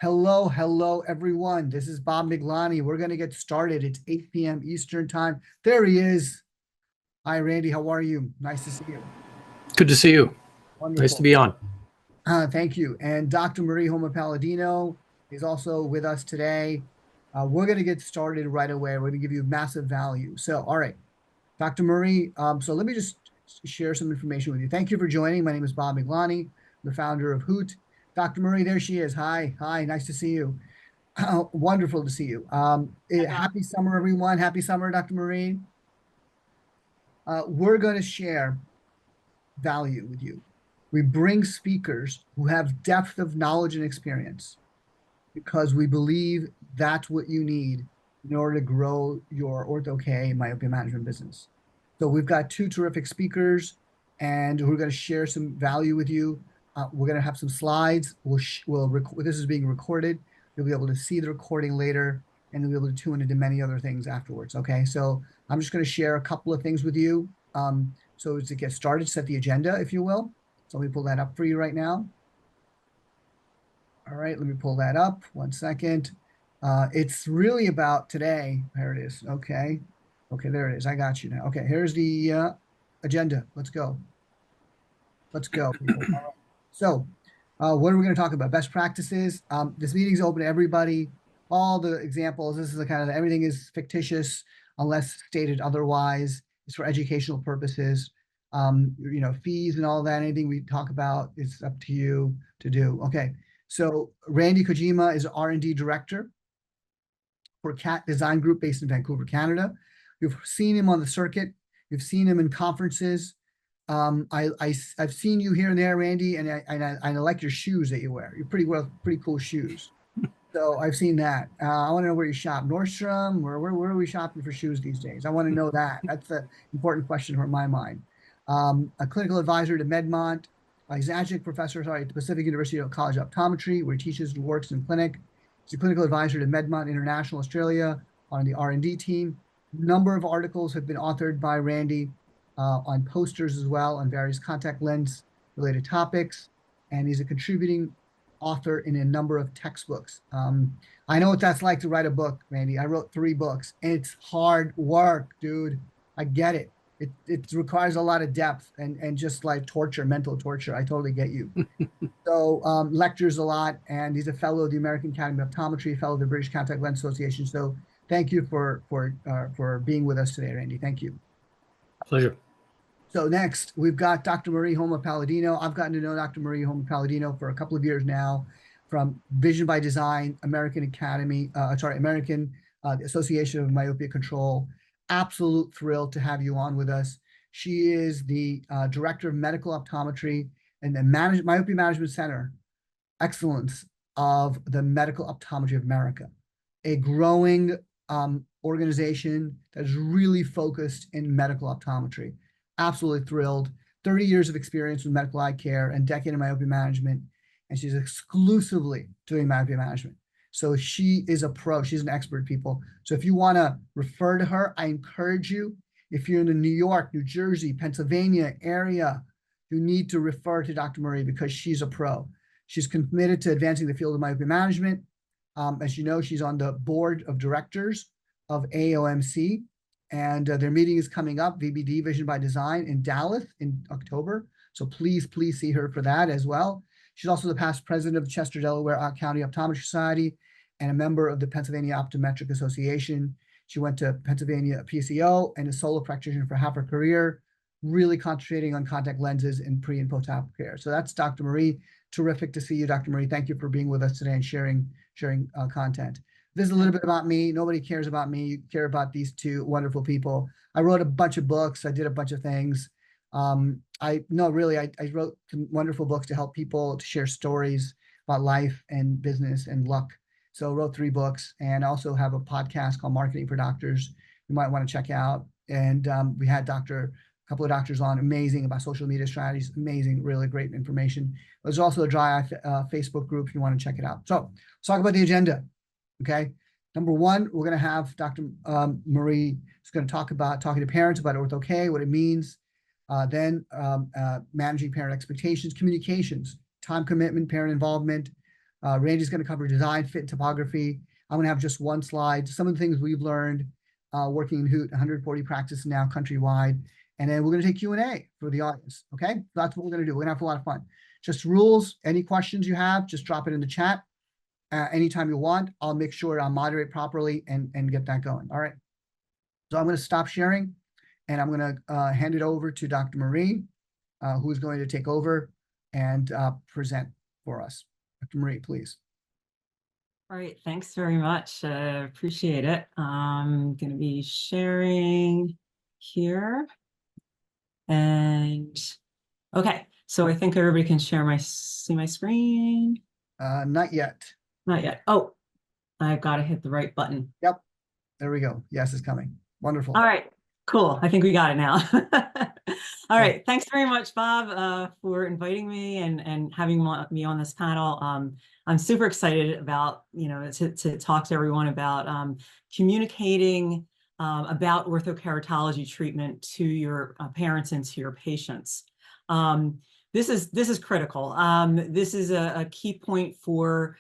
Hello, everyone. This is Bob Miglani. We're going to get started. It's 8 p.m. Eastern time. There he is. Hi, Randy. How are you? Nice to see you. Good to see you. Nice to Wonderful. be on. Thank you. And Dr. Marie Homa-Palladino is also with us today. We're going to get started right away. We're going to give you massive value. So, all right, Dr. Marie. So let me just share some information with you. Thank you for joining. My name is Bob Miglani, the founder of Hoot. Dr. Marie, there she is. Hi. Nice to see you. Wonderful to see you. Happy summer, everyone. Happy summer, Dr. Marie. We're going to share value with you. We bring speakers who have depth of knowledge and experience because we believe that's what you need in order to grow your Ortho-K myopia management business. So we've got two terrific speakers, and we're going to share some value with you. We're going to have some slides. This is being recorded. You'll be able to see the recording later, and you'll be able to tune into many other things afterwards. Okay, so I'm just going to share a couple of things with you. So to get started, set the agenda, if you will. So let me pull that up for you right now. All right, let me pull that up. 1 second. It's really about today. There it is. Okay, there it is. I got you now. Okay, here's the agenda. Let's go. People. All right. So, what are we going to talk about? Best practices. This meeting's open to everybody. All the examples. This is the kind of everything is fictitious unless stated otherwise. It's for educational purposes. Fees and all that. Anything we talk about, it's up to you to do. Okay. So Randy Kojima is R&D director for CAT Design Group based in Vancouver, Canada. You've seen him on the circuit. You've seen him in conferences. I've seen you here and there, Randy, and I like your shoes that you wear. You're pretty cool shoes. So I've seen that. I want to know where you shop. Nordstrom, where are we shopping for shoes these days? I want to know that. That's the important question for my mind. A clinical advisor to Medmont. He's an adjunct professor, at the Pacific University College of Optometry, where he teaches and works in clinic. He's a clinical advisor to Medmont International Australia on the R&D team. Number of articles have been authored by Randy on posters as well on various contact lens related topics. And he's a contributing author in a number of textbooks. I know what that's like to write a book, Randy. I wrote 3 books. It's hard work, dude. I get it. It requires a lot of depth and just like torture, mental torture. I totally get you. So lectures a lot, and he's a fellow of the American Academy of Optometry, fellow of the British Contact Lens Association. So thank you for being with us today, Randy. Thank you. Pleasure. So next, we've got Dr. Marie Homa-Palladino. I've gotten to know Dr. Marie Homa-Palladino for a couple of years now from Vision by Design, American Association of Myopia Control. Absolute thrill to have you on with us. She is the Director of Medical Optometry and the Myopia Management Center Excellence of the Medical Optometry of America, a growing organization that is really focused in medical optometry. Absolutely thrilled. 30 years of experience with medical eye care and decade in myopia management. And she's exclusively doing myopia management. So she is a pro. She's an expert, people. So if you want to refer to her, I encourage you. If you're in the New York, New Jersey, Pennsylvania area, you need to refer to Dr. Marie because she's a pro. She's committed to advancing the field of myopia management. As you know, she's on the board of directors of AOMC. And their meeting is coming up, VBD, Vision by Design, in Dallas in October. So please see her for that as well. She's also the past president of the Chester, Delaware County Optometry Society and a member of the Pennsylvania Optometric Association. She went to Pennsylvania PCO and is solo practitioner for half her career, really concentrating on contact lenses in pre and post-op care. So that's Dr. Marie. Terrific to see you, Dr. Marie. Thank you for being with us today and sharing content. This is a little bit about me. Nobody cares about me. You care about these two wonderful people. I wrote a bunch of books. I did a bunch of things. I wrote some wonderful books to help people to share stories about life and business and luck. So I wrote 3 books and also have a podcast called Marketing for Doctors you might want to check out. And we had a couple of doctors on, amazing about social media strategies, amazing, really great information. There's also a dry eye Facebook group if you want to check it out. So let's talk about the agenda. Okay. Number 1, we're going to have Dr. Marie is going to talk about talking to parents about Ortho-K, what it means. Then managing parent expectations, communications, time commitment, parent involvement, Randy's going to cover design, fit, and topography. I'm going to have just one slide, some of the things we've learned working in Hoot, 140 practices now countrywide. And then we're going to take Q&A for the audience. Okay, so that's what we're going to do. We're going to have a lot of fun. Just rules, any questions you have, just drop it in the chat anytime you want. I'll make sure I'll moderate properly and get that going. All right. So I'm going to stop sharing and I'm going to hand it over to Dr. Marie, who's going to take over and present for us. Dr. Marie, please. All right, thanks very much. Appreciate it. I'm going to be sharing here. And okay, so I think everybody can see my screen. Not yet. Not yet. Oh, I've got to hit the right button. Yep. There we go. Yes, it's coming. Wonderful. All right, cool. I think we got it now. All right. Thanks very much, Bob, for inviting me and having me on this panel. I'm super excited about, to talk to everyone about communicating about ortho-keratology treatment to your parents and to your patients. This is critical. This is a key point for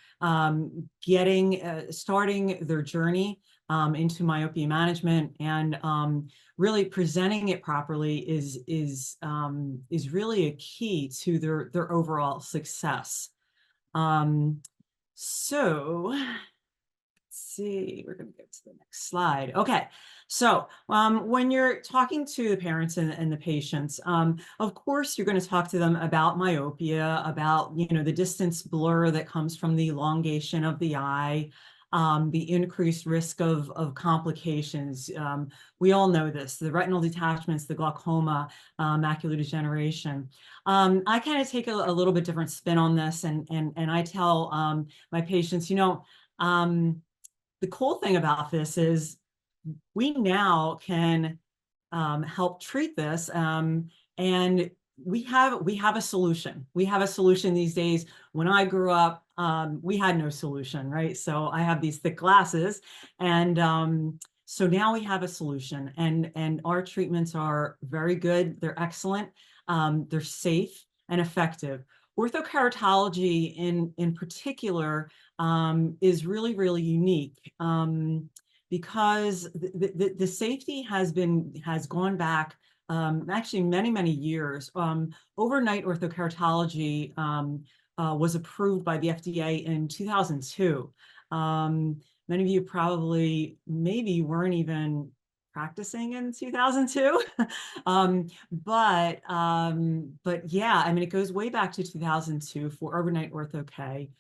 starting their journey into myopia management, and really presenting it properly is really a key to their overall success. So let's see, we're going to go to the next slide. Okay, so when you're talking to the parents and the patients, of course, you're going to talk to them about myopia, about the distance blur that comes from the elongation of the eye, the increased risk of complications. We all know this, the retinal detachments, the glaucoma, macular degeneration. I kind of take a little bit different spin on this, and I tell my patients, the cool thing about this is we now can help treat this, and we have a solution. We have a solution these days. When I grew up, we had no solution, right? So I have these thick glasses, and so now we have a solution, and our treatments are very good. They're excellent. They're safe and effective. Ortho-keratology in particular is really, really unique because the safety has gone back actually many years. Overnight ortho-keratology was approved by the FDA in 2002. Many of you probably maybe weren't even practicing in 2002. But yeah, I mean, it goes way back to 2002 for overnight Ortho-K.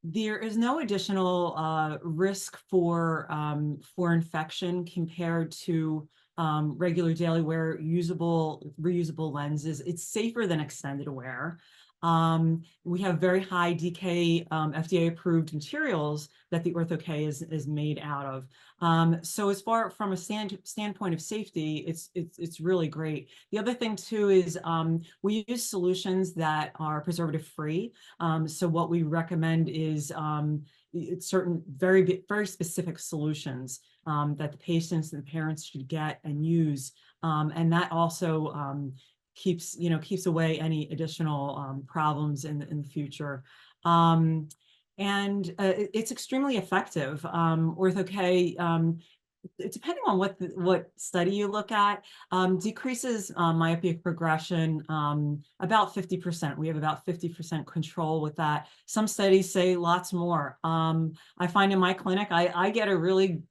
There is no additional risk for infection compared to regular daily wear, reusable lenses. It's safer than extended wear. We have very high DK FDA approved materials that the Ortho-K is made out of. So as far from a standpoint of safety, it's really great. The other thing too is we use solutions that are preservative free. So what we recommend is certain very specific solutions that the patients and the parents should get and use, and that also keeps away any additional problems in the future. And it's extremely effective. Ortho-K, depending on what study you look at, decreases myopia progression about 50%. We have about 50% control with that. Some studies say lots more. I find in my clinic, I get a really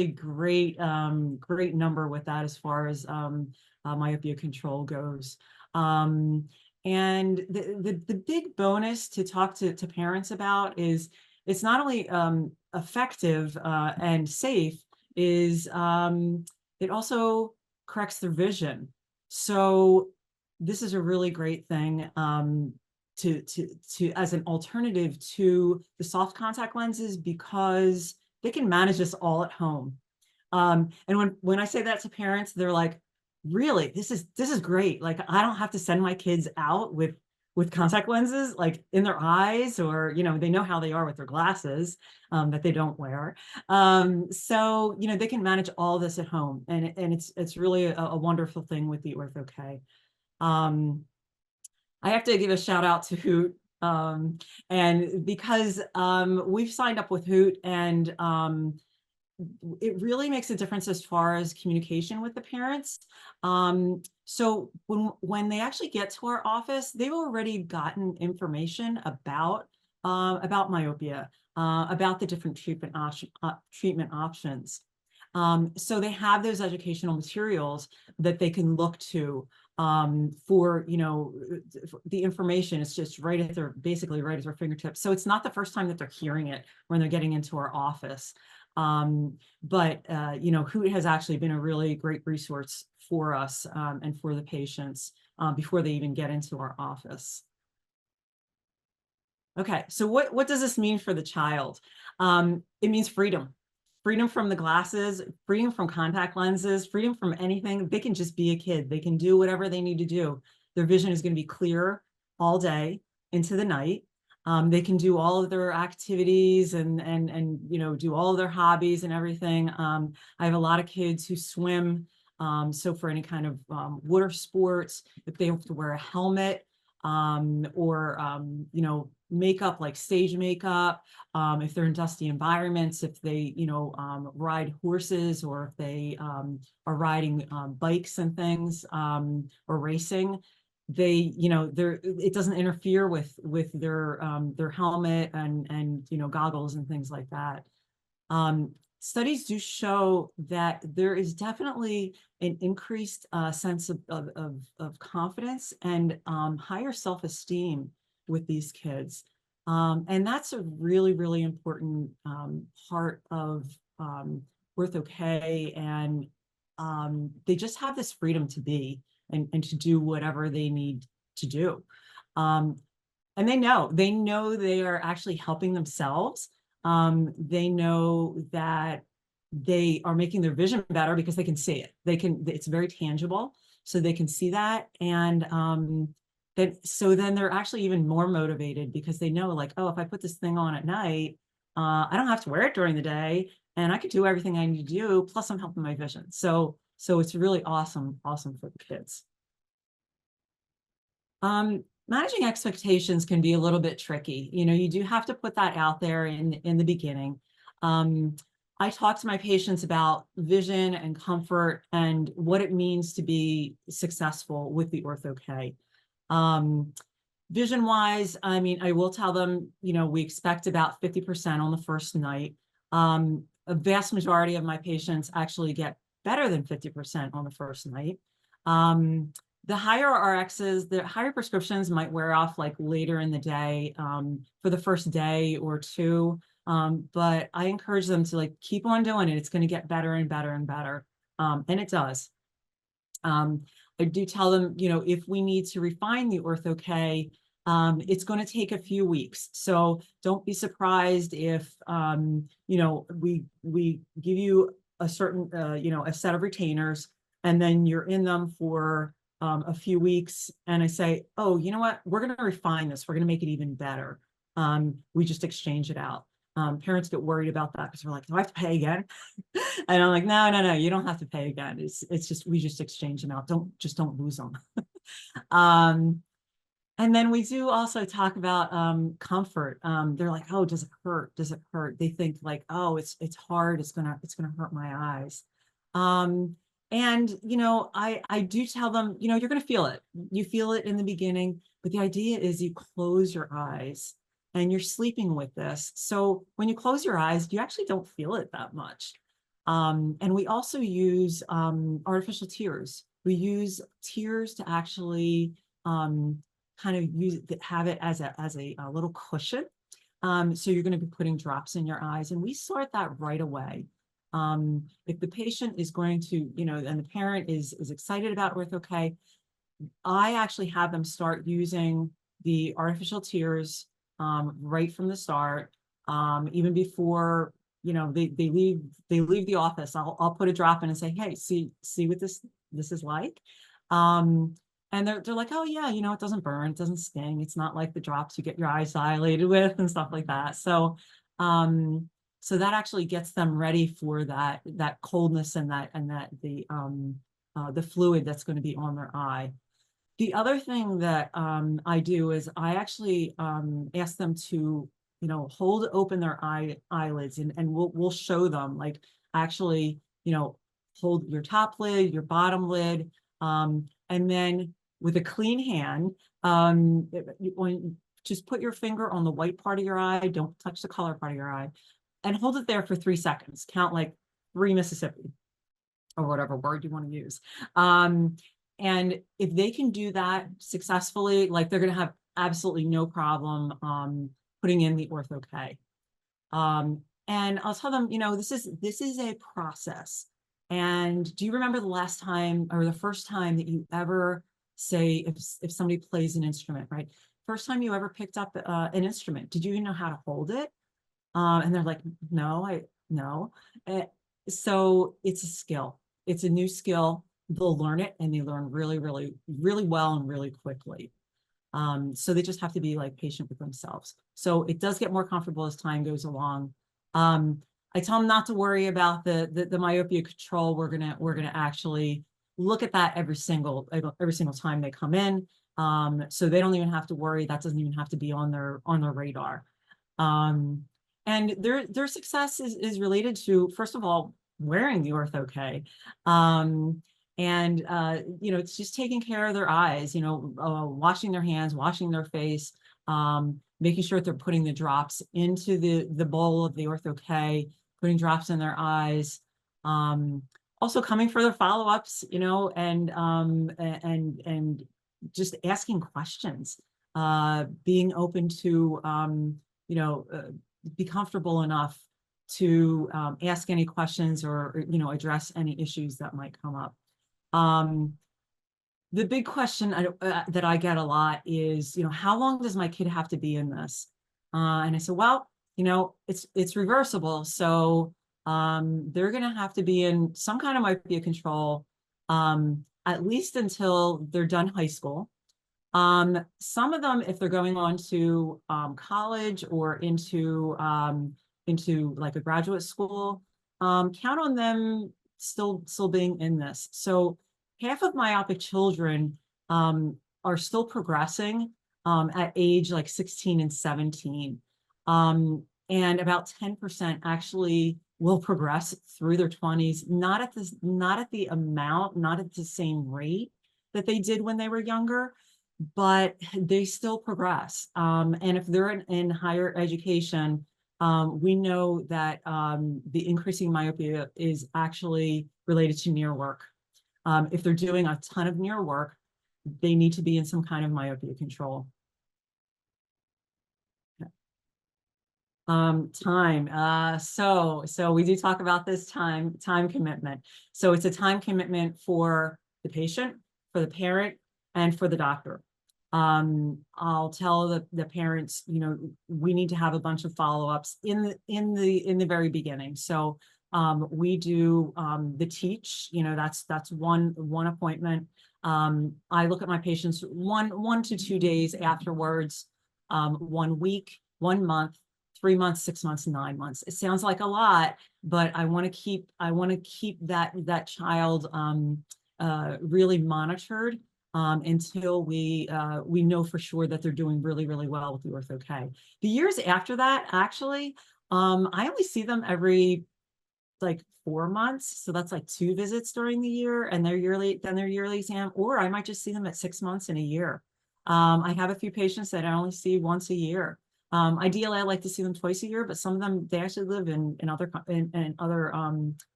great number with that as far as myopia control goes. And the big bonus to talk to parents about is it's not only effective and safe, is it also corrects their vision. So this is a really great thing to as an alternative to the soft contact lenses, because they can manage this all at home. And when I say that to parents, they're like, really, this is great. Like, I don't have to send my kids out with contact lenses like in their eyes, or they know how they are with their glasses that they don't wear. So they can manage all this at home, and it's really a wonderful thing with the Ortho-K. I have to give a shout out to Hoot. And because we've signed up with Hoot, and it really makes a difference as far as communication with the parents. So when they actually get to our office, they've already gotten information about myopia, about the different treatment options. So they have those educational materials that they can look to for, you know, the information is just right at their, basically right at their fingertips. So it's not the first time that they're hearing it when they're getting into our office. But you know, Hoot has actually been a really great resource for us and for the patients before they even get into our office. Okay, so what does this mean for the child? It means freedom. Freedom from the glasses, freedom from contact lenses, freedom from anything. They can just be a kid. They can do whatever they need to do. Their vision is going to be clear all day into the night. They can do all of their activities and you know, do all of their hobbies and everything. I have a lot of kids who swim. So for any kind of water sports, if they have to wear a helmet or you know, makeup like stage makeup, if they're in dusty environments, if they, you know, ride horses, or if they are riding bikes and things or racing, they, you know, it doesn't interfere with their helmet and you know, goggles and things like that. Studies do show that there is definitely an increased sense of confidence and higher self-esteem with these kids. And that's a really, really important part of Ortho-K, and they just have this freedom to be and to do whatever they need to do. And they know they are actually helping themselves. They know that they are making their vision better because they can see it. It's very tangible, so they can see that. And so then they're actually even more motivated because they know, like, oh, if I put this thing on at night, I don't have to wear it during the day, and I could do everything I need to do. Plus, I'm helping my vision. So it's really awesome for the kids. Managing expectations can be a little bit tricky. You know, you do have to put that out there in the beginning. I talk to my patients about vision and comfort and what it means to be successful with the Ortho-K. Vision wise, I mean, I will tell them, you know, we expect about 50% on the first night. A vast majority of my patients actually get better than 50% on the first night. The higher RXs, the higher prescriptions might wear off like later in the day for the first day or two. But I encourage them to like keep on doing it. It's going to get better and better and better. And it does. I do tell them, you know, if we need to refine the Ortho-K, it's going to take a few weeks. So don't be surprised if, you know, we give you a certain, you know, a set of retainers, and then you're in them for a few weeks. And I say, oh, you know what, we're going to refine this. We're going to make it even better. We just exchange it out. Parents get worried about that because we're like, do I have to pay again? And I'm like, no, you don't have to pay again. It's just, we just exchange them out. Don't lose them. And then we do also talk about comfort. They're like, oh, does it hurt? Does it hurt? They think like, oh, it's hard. It's gonna hurt my eyes. And you know, I do tell them, you know, you're gonna feel it. You feel it in the beginning, but the idea is you close your eyes and you're sleeping with this. So when you close your eyes, you actually don't feel it that much. And we also use artificial tears. We use tears to actually kind of have it as a little cushion. So you're going to be putting drops in your eyes, and we sort that right away. If the patient is going to, you know, and the parent is excited about Ortho-K, I actually have them start using the artificial tears right from the start, even before, you know, they leave the office. I'll put a drop in and say, hey, see what this is like. And they're like, oh yeah, you know, it doesn't burn, it doesn't sting. It's not like the drops you get your eyes dilated with and stuff like that. So, so that actually gets them ready for that coldness and the fluid that's going to be on their eye. The other thing that I do is I actually ask them to, hold open their eyelids, and we'll show them, like, actually, hold your top lid, your bottom lid, and then with a clean hand, just put your finger on the white part of your eye, don't touch the color part of your eye, and hold it there for 3 seconds. Count like 3 Mississippi, or whatever word you want to use. And if they can do that successfully, like, they're going to have absolutely no problem putting in the Ortho-K. And I'll tell them, this is a process. And do you remember the last time, or the first time, that you ever, say, if somebody plays an instrument, right? First time you ever picked up an instrument, did you even know how to hold it? And they're like, no. So it's a skill. It's a new skill. They'll learn it, and they learn really, really, really well and really quickly. So they just have to be, like, patient with themselves. So it does get more comfortable as time goes along. I tell them not to worry about the myopia control. We're gonna actually look at that every single time they come in. So they don't even have to worry. That doesn't even have to be on their radar. And their success is related to, first of all, wearing the Ortho-K. And it's just taking care of their eyes, washing their hands, washing their face, making sure that they're putting the drops into the bowl of the Ortho-K, putting drops in their eyes, also coming for their follow-ups, and just asking questions, being open to, be comfortable enough to ask any questions, or address any issues that might come up. The big question that I get a lot is, how long does my kid have to be in this? And I said, well, it's reversible. So they're going to have to be in some kind of myopia control at least until they're done high school. Some of them, if they're going on to college or into like a graduate school, count on them still being in this. So half of myopic children are still progressing at age like 16 and 17. And about 10% actually will progress through their 20s, not at the amount, not at the same rate that they did when they were younger, but they still progress. And if they're in higher education, we know that the increasing myopia is actually related to near work. If they're doing a ton of near work, they need to be in some kind of myopia control. Time. So we do talk about this time commitment. So it's a time commitment for the patient, for the parent, and for the doctor. I'll tell the parents, we need to have a bunch of follow-ups in the very beginning. So we do the teach, that's one appointment. I look at my patients 1 to 2 days afterwards, 1 week, 1 month, 3 months, 6 months, 9 months. It sounds like a lot, but I want to keep that child really monitored until we know for sure that they're doing really, really well with the Ortho-K. The years after that, actually, I only see them every like 4 months. So that's like 2 visits during the year, and their yearly exam, or I might just see them at 6 months in a year. I have a few patients that I only see once a year. Ideally, I like to see them twice a year, but some of them, they actually live in other,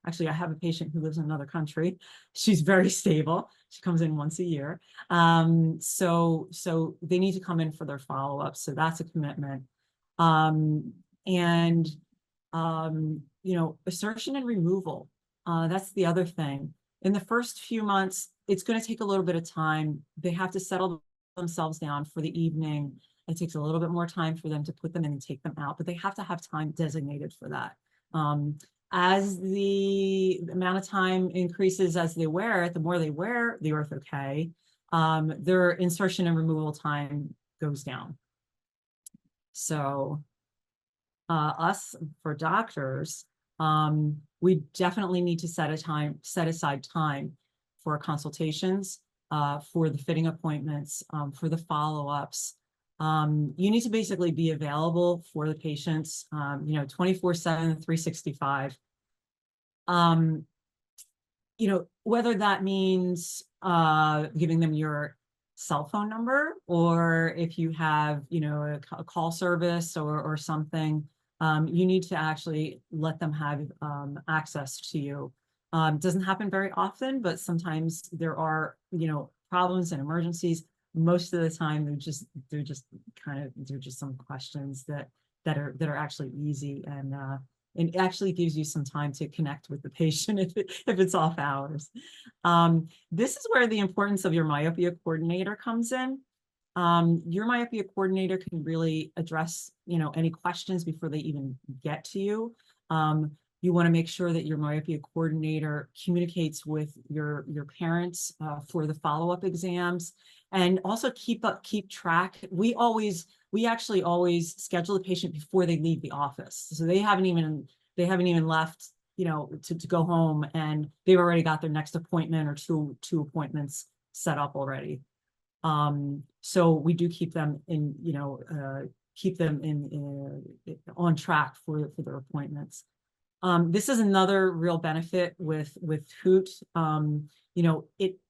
actually, I have a patient who lives in another country. She's very stable. She comes in once a year. So they need to come in for their follow-up. So that's a commitment. Assertion and removal. That's the other thing. In the first few months, it's going to take a little bit of time. They have to settle themselves down for the evening. It takes a little bit more time for them to put them in and take them out, but they have to have time designated for that. As the amount of time increases as they wear it, the more they wear the Ortho-K, their insertion and removal time goes down. So us, for doctors, we definitely need to set aside time for consultations, for the fitting appointments, for the follow-ups. You need to basically be available for the patients, 24/7, 365. Whether that means giving them your cell phone number, or if you have, a call service or something, you need to actually let them have access to you. It doesn't happen very often, but sometimes there are, problems and emergencies. Most of the time, they're just some questions that are actually easy, and it actually gives you some time to connect with the patient if it's off hours. This is where the importance of your myopia coordinator comes in. Your myopia coordinator can really address, any questions before they even get to you. You want to make sure that your myopia coordinator communicates with your parents for the follow-up exams, and also keep track. We actually always schedule the patient before they leave the office, so they haven't even left, to go home, and they've already got their next appointment or two appointments set up already. So we do keep them in, on track for their appointments. This is another real benefit with Hoot.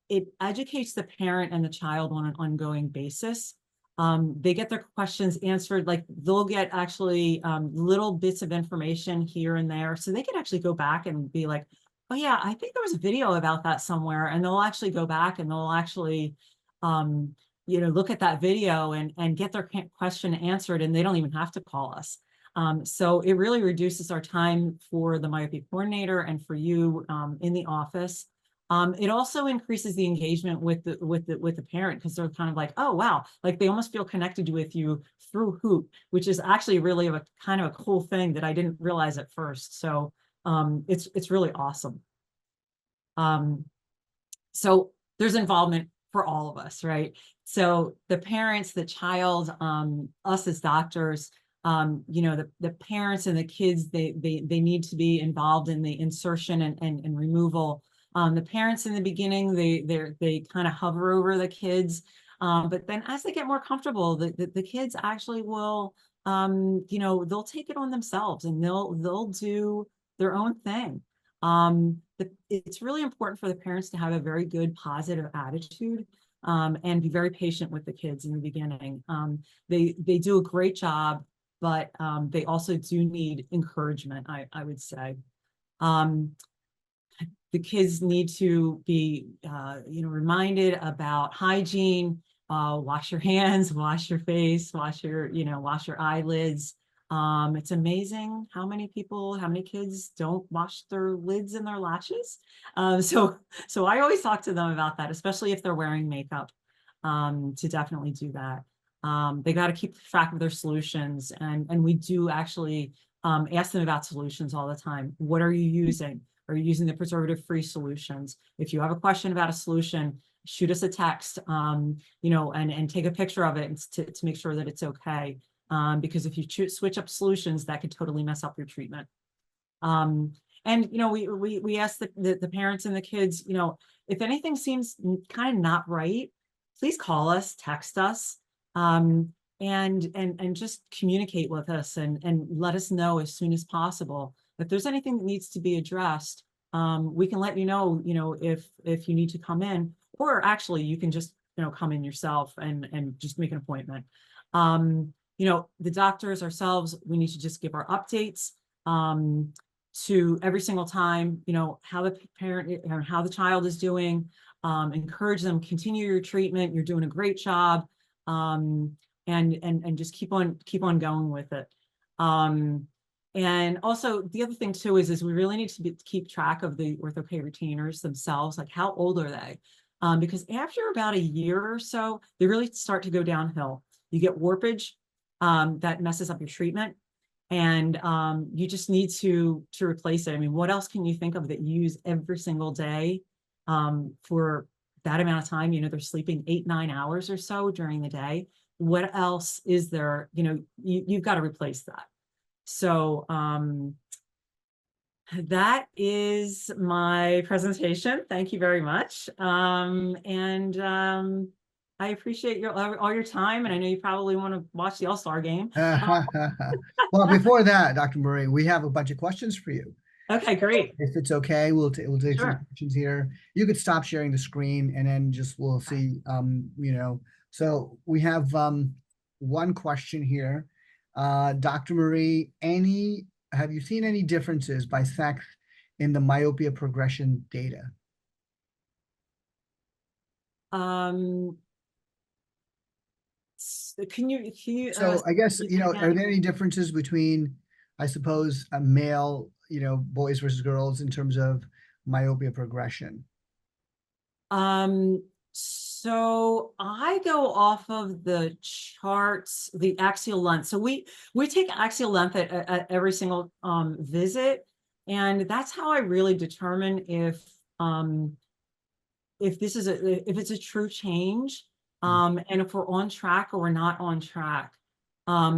It educates the parent and the child on an ongoing basis. They get their questions answered, like they'll get actually little bits of information here and there, so they can actually go back and be like, oh yeah, I think there was a video about that somewhere, and they'll actually go back and they'll actually look at that video and get their question answered, and they don't even have to call us. So it really reduces our time for the myopia coordinator and for you in the office. It also increases the engagement with the parent, because they're kind of like, oh wow, like they almost feel connected with you through Hoot, which is actually really a kind of a cool thing that I didn't realize at first. So it's really awesome. So there's involvement for all of us, right? So the parents, the child, us as doctors, the parents and the kids, they need to be involved in the insertion and removal. The parents in the beginning, they kind of hover over the kids, but then as they get more comfortable, the kids actually will, they'll take it on themselves, and they'll do their own thing. It's really important for the parents to have a very good positive attitude, and be very patient with the kids in the beginning. They do a great job, but they also do need encouragement, I would say. The kids need to be, reminded about hygiene. Wash your hands, wash your face, wash your eyelids. It's amazing how many kids don't wash their lids and their lashes. So I always talk to them about that, especially if they're wearing makeup, to definitely do that. They got to keep track of their solutions, and we do actually ask them about solutions all the time. What are you using? Are you using the preservative-free solutions? If you have a question about a solution, shoot us a text, and take a picture of it to make sure that it's okay. Because if you switch up solutions, that could totally mess up your treatment. And we ask the parents and the kids, if anything seems kind of not right, please call us, text us, and just communicate with us and let us know as soon as possible. If there's anything that needs to be addressed, we can let you know, if you need to come in, or actually you can just, come in yourself and just make an appointment. The doctors ourselves, we need to just give our updates to every single time, how the parent or how the child is doing, encourage them, continue your treatment. You're doing a great job. And just keep on going with it. And also the other thing too is we really need to keep track of the Ortho-K retainers themselves, like how old are they? Because after about a year or so, they really start to go downhill. You get warpage that messes up your treatment, and you just need to replace it. I mean, what else can you think of that you use every single day for that amount of time? They're sleeping 8-9 hours or so during the day. What else is there? You've got to replace that. So That is my presentation. Thank you very much. I appreciate all your time, and I know you probably want to watch the All-Star game. Well, before that, Dr. Murray, we have a bunch of questions for you. Okay, great. If it's okay, we'll take some Sure. questions here. You could stop sharing the screen and then we'll see, so we have one question here. Dr. Marie, have you seen any differences by sex in the myopia progression data? Can you So I guess, repeat that are again? there any differences between, I suppose, a male, boys versus girls in terms of myopia progression? So I go off of the charts, the axial length. So we take axial length at every single visit, and that's how I really determine if this is if it's a true change, and if we're on track or we're not on track. I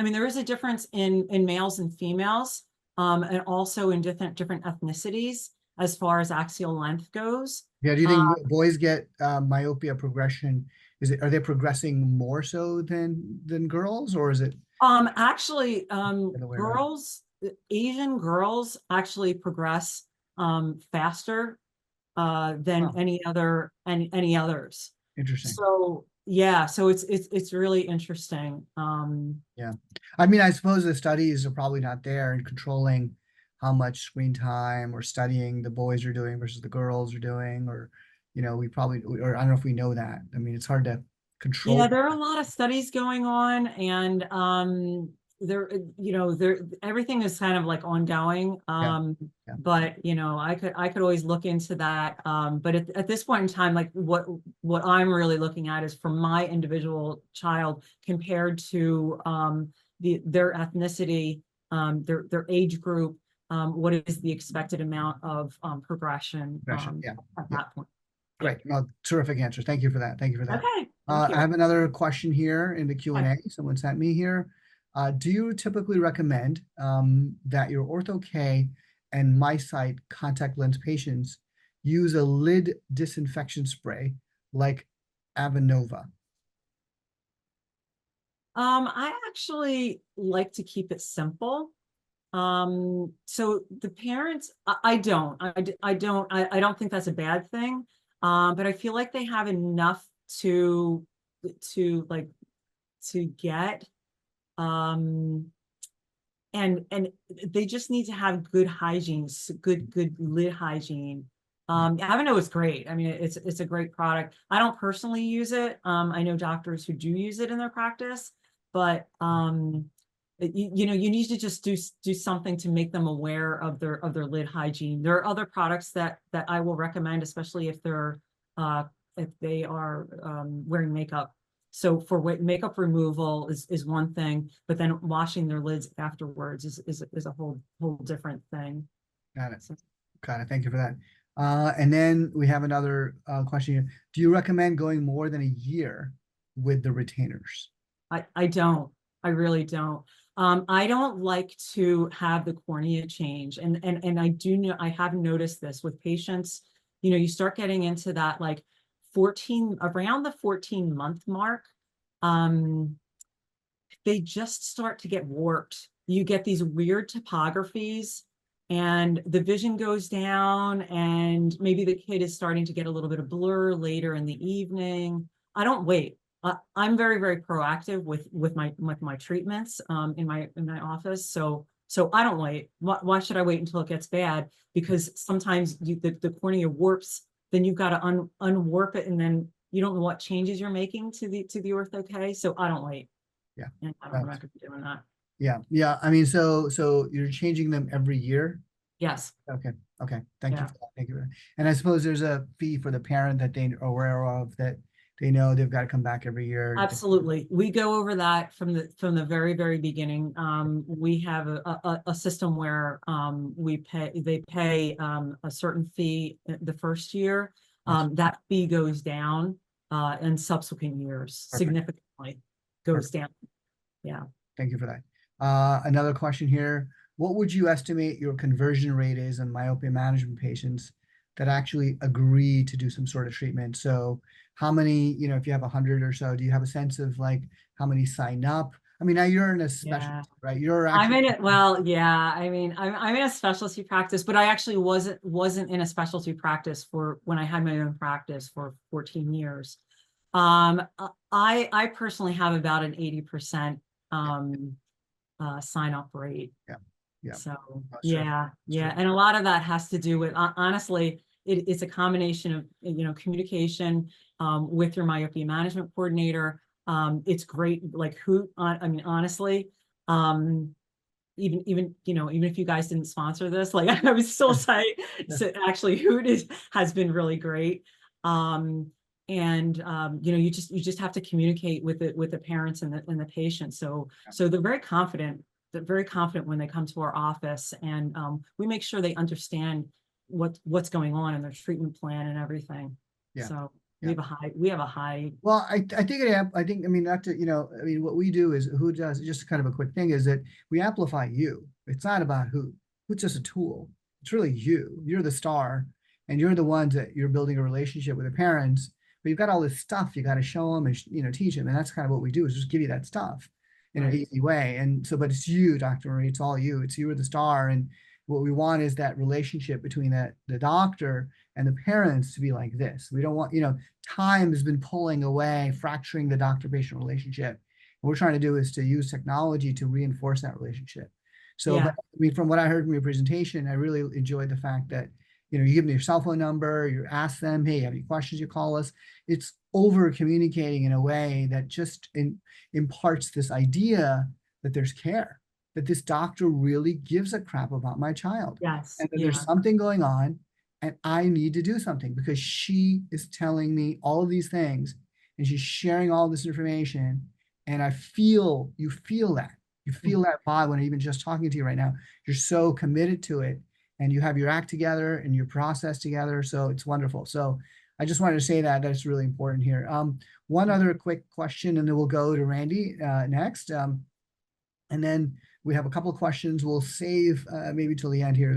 mean, there is a difference in males and females, and also in different ethnicities as far as axial length goes. Yeah, do you think boys get myopia progression? Are they progressing more so than girls, or is it Actually, the other way around? Asian girls actually progress faster than Wow, any others. interesting. So yeah, so it's really interesting. Yeah. I mean, I suppose the studies are probably not there in controlling how much screen time or studying the boys are doing versus the girls are doing, or, or I don't know if we know that. I mean, it's hard to Yeah, control. there are a lot of studies going on, and there everything is kind of like ongoing. Yeah, yeah, But I could always look into that. But at this point in time, like what I'm really looking at is for my individual child compared to their ethnicity, their age group, what is the expected amount of progression yeah, at yeah. that point. Yeah. Great. No, terrific answer. Thank you for that. Thank you for that. Okay, thank you. I have another question here in the Q&A. Okay. Someone sent me here. Do you typically recommend that your Ortho-K and MiSight contact lens patients use a lid disinfection spray like Avenova? I actually like to keep it simple. So the parents, I don't think that's a bad thing. But I feel like they have enough to like to get. And they just need to have good hygiene, good lid hygiene. Avenue is great. I mean, it's a great product. I don't personally use it. I know doctors who do use it in their practice, but you need to just do something to make them aware of their lid hygiene. There are other products that I will recommend, especially if they are wearing makeup. So for makeup removal is one thing, but then washing their lids afterwards is a whole different thing. Got it. So, Got it. Thank you for that. And then we have another question here. Do you recommend going more than a year with the retainers? I don't. I really don't. I don't like to have the cornea change, and I have noticed this with patients. You start getting into that like around the 14-month mark. They just start to get warped. You get these weird topographies, and the vision goes down, and maybe the kid is starting to get a little bit of blur later in the evening. I don't wait. I'm very, very proactive with my treatments in my office. So I don't wait. Why should I wait until it gets bad? Because sometimes the cornea warps, then you've got to unwarp it, and then you don't know what changes you're making to the Ortho-K. So I don't wait. Yeah. And I don't recommend doing that. Yeah. Yeah. I mean, so you're changing them every year? Yes. Okay. Okay. Thank you Yeah. for that. Thank you for that. And I suppose there's a fee for the parent that they are aware of, that they know they've got to come back every year. Absolutely. We go over that from the very, very beginning. We have a system where they pay a certain fee the first year. Yes. That fee goes down in subsequent years, Perfect. significantly goes Perfect. down. Yeah. Thank you for that. Another question here. What would you estimate your conversion rate is in myopia management patients that actually agree to do some sort of treatment? So how many, if you have 100 or so, do you have a sense of like how many sign up? I mean, now you're in a specialty, Yeah. right? You're I'm actually, in it. Well, yeah. I mean, I'm in a specialty practice, but I actually wasn't in a specialty practice for when I had my own practice for 14 years. I personally have about an 80% sign up rate. yeah, yeah. So Sure. yeah, yeah. Sure. And a lot of that has to do with honestly, it's a combination of communication with your myopia management coordinator. It's great, like I mean, honestly, even even if you guys didn't sponsor this, like I would still say, so actually has been really great. You just have to communicate with the parents and the patient. So they're very confident. They're very confident when they come to our office, and we make sure they understand what's going on in their treatment plan and everything. Yeah. So Yeah. we have a high. Well, I think, I mean, not to, I mean, what we do is who does, just kind of a quick thing is that we amplify you. It's not about who's just a tool. It's really you. You're the star, and you're the ones that you're building a relationship with the parents. But you've got all this stuff you got to show them and, teach them. And that's kind of what we do is just give you that stuff in an Right. easy way. And so, but it's you, Dr. Marie, it's all you. It's you are the star. And what we want is that relationship between the doctor and the parents to be like this. We don't want, time has been pulling away, fracturing the doctor-patient relationship. What we're trying to do is to use technology to reinforce that relationship. So, Yeah. but I mean, from what I heard from your presentation, I really enjoyed the fact that, you give them your cell phone number, you ask them, hey, have any questions, you call us. It's over communicating in a way that just imparts this idea that there's care, that this doctor really gives a crap about my child. Yes. And that Yeah. there's something going on and I need to do something because she is telling me all of these things and she's sharing all this information. And you feel that. You feel that vibe when I'm even just talking to you right now. You're so committed to it and you have your act together and your process together. So it's wonderful. So I just wanted to say that that's really important here. One other quick question and then we'll go to Randy next. And then we have a couple of questions we'll save maybe till the end here.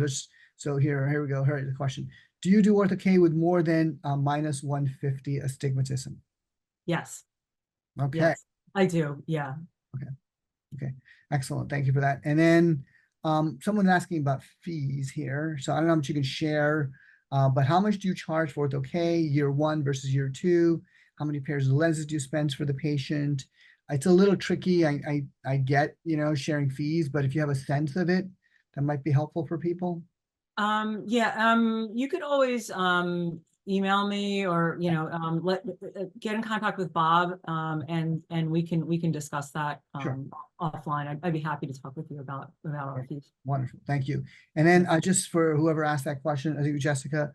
So here we go. Here's the question. Do you do Ortho-K with more than minus 150 astigmatism? Yes. Okay. Yes, I do. Yeah. Okay. Excellent. Thank you for that. And then someone's asking about fees here. So I don't know how much you can share, but how much do you charge for Ortho-K year 1 versus year 2? How many pairs of lenses do you spend for the patient? It's a little tricky. I get, sharing fees, but if you have a sense of it, that might be helpful for people. You could always email me or get in contact with Bob and we can discuss that Sure. offline. I'd be happy to talk with you about our fees. Wonderful. Thank you. And then just for whoever asked that question, I think Jessica,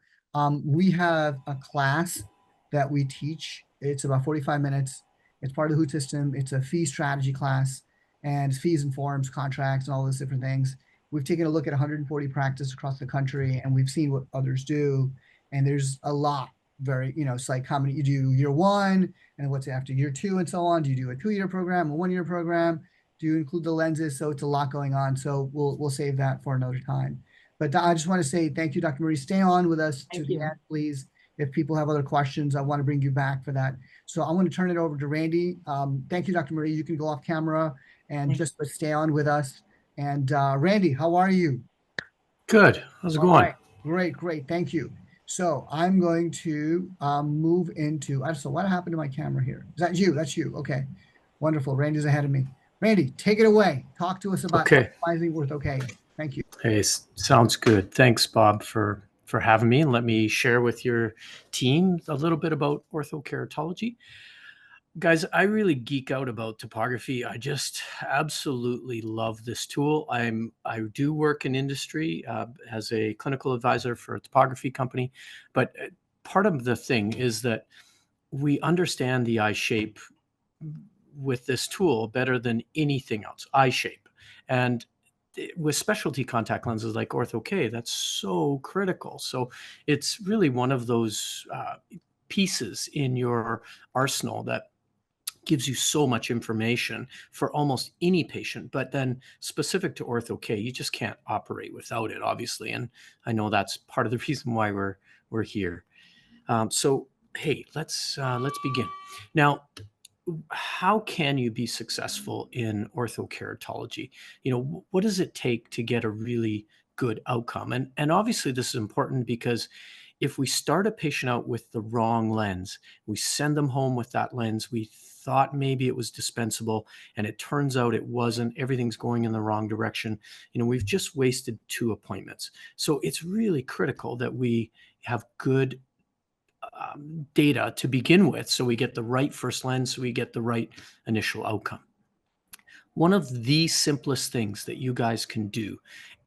we have a class that we teach. It's about 45 minutes. It's part of the Hoot system. It's a fee strategy class and fees and forms, contracts, and all those different things. We've taken a look at 140 practices across the country and we've seen what others do. And there's a lot it's like how many you do year 1 and what's after year 2 and so on. Do you do a 2-year program, a 1-year program? Do you include the lenses? So it's a lot going on. So we'll save that for another time. But I just want to say thank you, Dr. Marie. Stay on with us to the end, please. If people have other questions, I want to bring you back for that. So I want to turn it over to Randy. Thank you, Dr. Marie. You can go off camera and just stay on with us. And Randy, how are you? Good. How's it going? Right. Great. Thank you. So I'm going to move into, so what happened to my camera here? Is that you? That's you. Okay. Wonderful. Randy's ahead of me. Randy, take it away. Talk to us about optimizing Ortho-K. Thank you. Hey, sounds good. Thanks, Bob, for having me. And let me share with your team a little bit about ortho-keratology. Guys, I really geek out about topography. I just absolutely love this tool. I do work in industry as a clinical advisor for a topography company, but part of the thing is that we understand the eye shape with this tool better than anything else, eye shape. And with specialty contact lenses like Ortho-K, that's so critical. So it's really one of those pieces in your arsenal that gives you so much information for almost any patient, but then specific to Ortho-K, you just can't operate without it, obviously. And I know that's part of the reason why we're here. So, hey, let's begin. Now, how can you be successful in orthokeratology? You know, what does it take to get a really good outcome? And obviously this is important because if we start a patient out with the wrong lens, we send them home with that lens, we thought maybe it was dispensable and it turns out it wasn't, everything's going in the wrong direction, you know, we've just wasted 2 appointments. So it's really critical that we have good data to begin with, so we get the right first lens, so we get the right initial outcome. One of the simplest things that you guys can do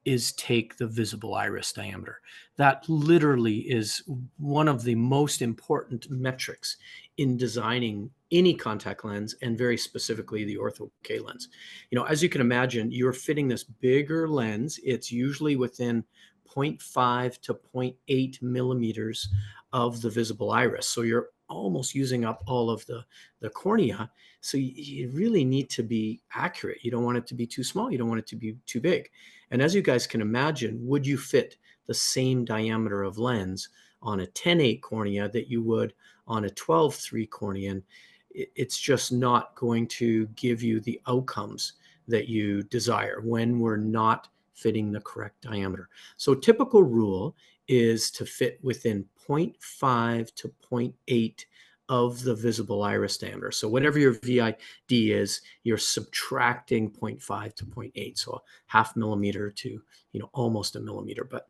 is take the visible iris diameter. That literally is one of the most important metrics in designing any contact lens, and very specifically the Ortho-K lens. You know, as you can imagine, you're fitting this bigger lens. It's usually within 0.5 to 0.8 millimeters of the visible iris. So you're almost using up all of the cornea. So you really need to be accurate. You don't want it to be too small. You don't want it to be too big. And as you guys can imagine, would you fit the same diameter of lens on a 10/8 cornea that you would on a 12/3 cornea? And it's just not going to give you the outcomes that you desire when we're not fitting the correct diameter. So typical rule is to fit within 0.5 to 0.8 of the visible iris diameter. So whatever your VID is, you're subtracting 0.5 to 0.8. So a half millimeter to, you know, almost a millimeter. But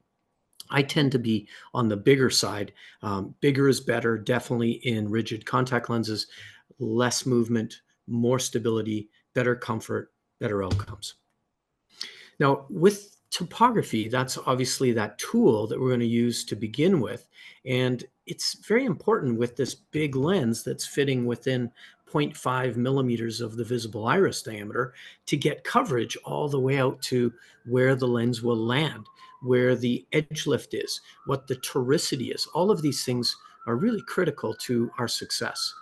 I tend to be on the bigger side. Bigger is better, definitely in rigid contact lenses, less movement, more stability, better comfort, better outcomes. Now, with topography, that's obviously that tool that we're going to use to begin with. And it's very important with this big lens that's fitting within 0.5 millimeters of the visible iris diameter to get coverage all the way out to where the lens will land, where the edge lift is, what the toricity is. All of these things are really critical to our success.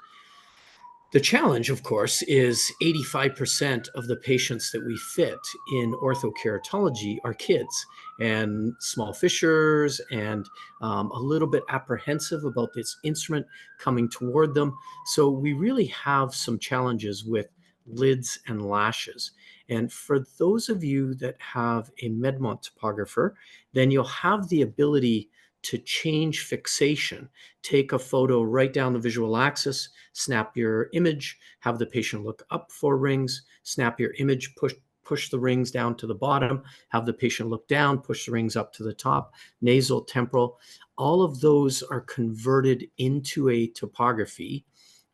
The challenge, of course, is 85% of the patients that we fit in orthokeratology are kids and small fissures and a little bit apprehensive about this instrument coming toward them. So we really have some challenges with lids and lashes. And for those of you that have a Medmont topographer, then you'll have the ability to change fixation. Take a photo right down the visual axis, snap your image, have the patient look up for rings, snap your image, push the rings down to the bottom, have the patient look down, push the rings up to the top, nasal, temporal. All of those are converted into a topography,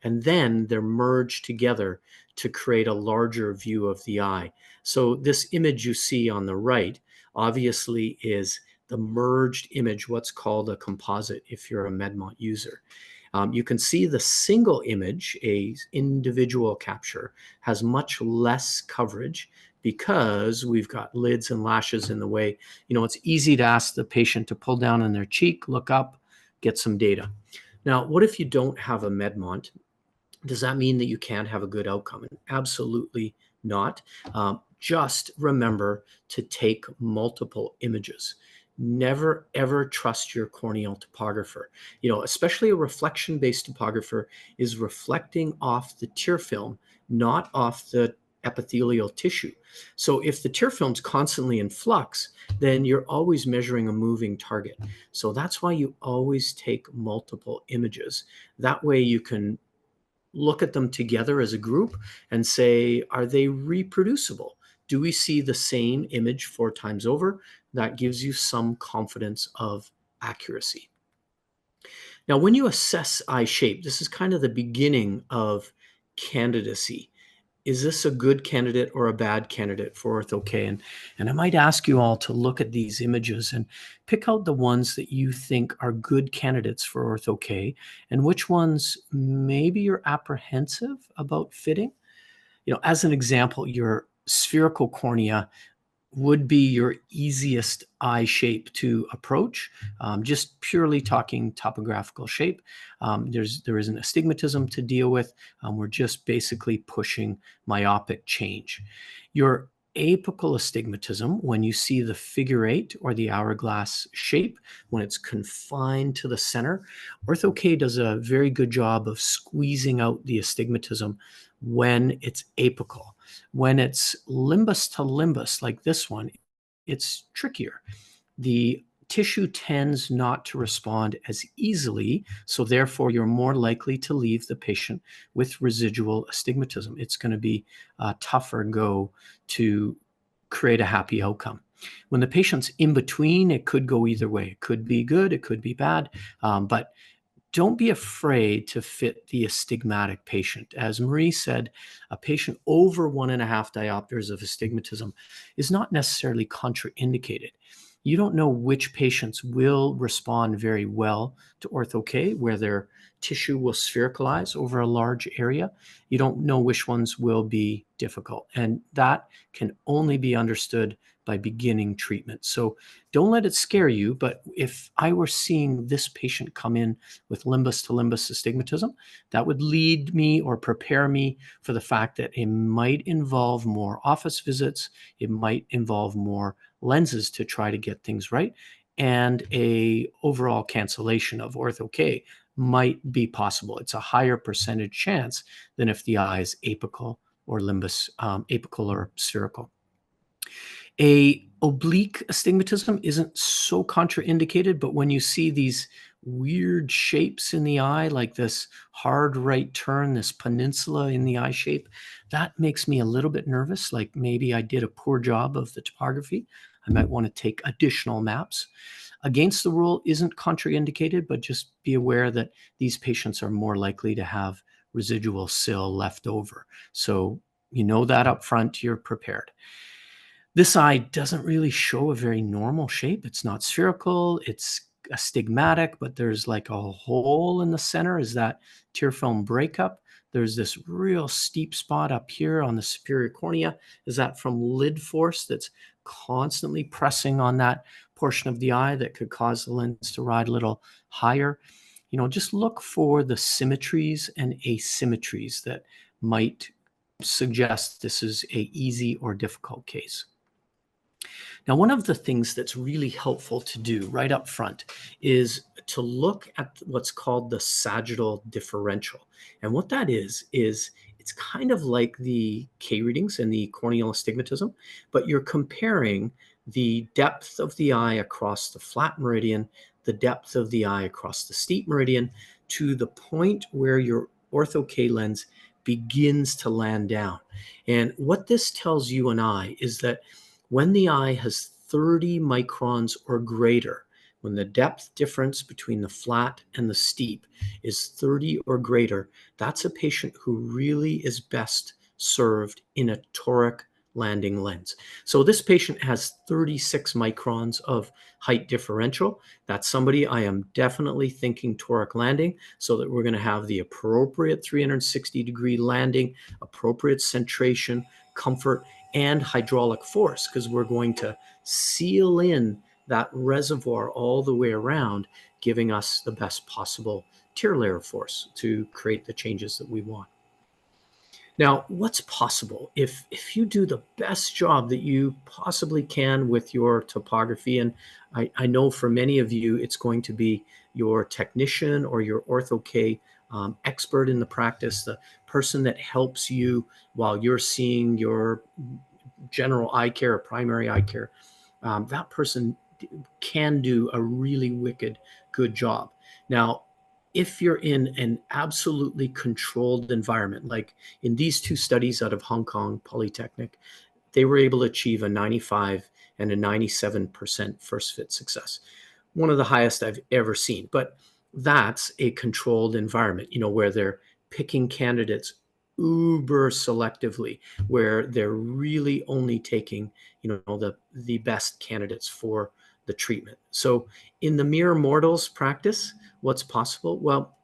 and then they're merged together to create a larger view of the eye. So this image you see on the right obviously is the merged image, what's called a composite if you're a Medmont user. You can see the single image, a individual capture, has much less coverage because we've got lids and lashes in the way. You know, it's easy to ask the patient to pull down on their cheek, look up, get some data. Now, what if you don't have a Medmont? Does that mean that you can't have a good outcome? Absolutely not. Just remember to take multiple images. Never, ever trust your corneal topographer. You know, especially a reflection-based topographer is reflecting off the tear film, not off the epithelial tissue. So if the tear film's constantly in flux, then you're always measuring a moving target. So that's why you always take multiple images. That way you can look at them together as a group and say, are they reproducible? Do we see the same image 4 times over? That gives you some confidence of accuracy. Now, when you assess eye shape, this is kind of the beginning of candidacy. Is this a good candidate or a bad candidate for Ortho-K? And I might ask you all to look at these images and pick out the ones that you think are good candidates for Ortho-K and which ones maybe you're apprehensive about fitting. You know, as an example, your spherical cornea, would be your easiest eye shape to approach. Just purely talking topographical shape. There isn't astigmatism to deal with. We're just basically pushing myopic change. Your apical astigmatism, when you see the figure 8 or the hourglass shape, when it's confined to the center, Ortho-K does a very good job of squeezing out the astigmatism when it's apical. When it's limbus to limbus, like this one, it's trickier. The tissue tends not to respond as easily, so therefore you're more likely to leave the patient with residual astigmatism. It's going to be a tougher go to create a happy outcome. When the patient's in between, it could go either way. It could be good, it could be bad, but don't be afraid to fit the astigmatic patient. As Marie said, a patient over 1.5 diopters of astigmatism is not necessarily contraindicated. You don't know which patients will respond very well to Ortho-K, where their tissue will sphericalize over a large area. You don't know which ones will be difficult. And that can only be understood by beginning treatment. So don't let it scare you. But if I were seeing this patient come in with limbus to limbus astigmatism, that would lead me or prepare me for the fact that it might involve more office visits. It might involve more lenses to try to get things right. And a overall cancellation of Ortho-K might be possible. It's a higher percentage chance than if the eye is apical or limbus, apical or spherical. A oblique astigmatism isn't so contraindicated, but when you see these weird shapes in the eye, like this hard right turn, this peninsula in the eye shape, that makes me a little bit nervous. Like maybe I did a poor job of the topography. I might want to take additional maps. Against the rule isn't contraindicated, but just be aware that these patients are more likely to have residual cyl left over. So you know that up front, you're prepared. This eye doesn't really show a very normal shape. It's not spherical, it's astigmatic, but there's like a hole in the center. Is that tear film breakup? There's this real steep spot up here on the superior cornea. Is that from lid force that's constantly pressing on that portion of the eye that could cause the lens to ride a little higher? You know, just look for the symmetries and asymmetries that might suggest this is a easy or difficult case. Now, one of the things that's really helpful to do right up front is to look at what's called the sagittal differential. And what that is it's kind of like the K readings and the corneal astigmatism, but you're comparing the depth of the eye across the flat meridian, the depth of the eye across the steep meridian, to the point where your Ortho-K lens begins to land down. And what this tells you and I is that when the eye has 30 microns or greater, when the depth difference between the flat and the steep is 30 or greater, that's a patient who really is best served in a toric landing lens. So this patient has 36 microns of height differential. That's somebody I am definitely thinking toric landing, so that we're going to have the appropriate 360-degree landing, appropriate centration, comfort, and hydraulic force, because we're going to seal in that reservoir all the way around, giving us the best possible tear layer force to create the changes that we want. Now, what's possible if you do the best job that you possibly can with your topography? And I know for many of you, it's going to be your technician or your Ortho-K expert in the practice, the person that helps you while you're seeing your general eye care or primary eye care. That person can do a really wicked good job. Now, if you're in an absolutely controlled environment, like in these two studies out of Hong Kong Polytechnic, they were able to achieve a 95 and a 97% first fit success. One of the highest I've ever seen. But that's a controlled environment, you know, where they're picking candidates uber selectively, where they're really only taking, you know, the best candidates for the treatment. So in the mere mortals practice, what's possible? Well,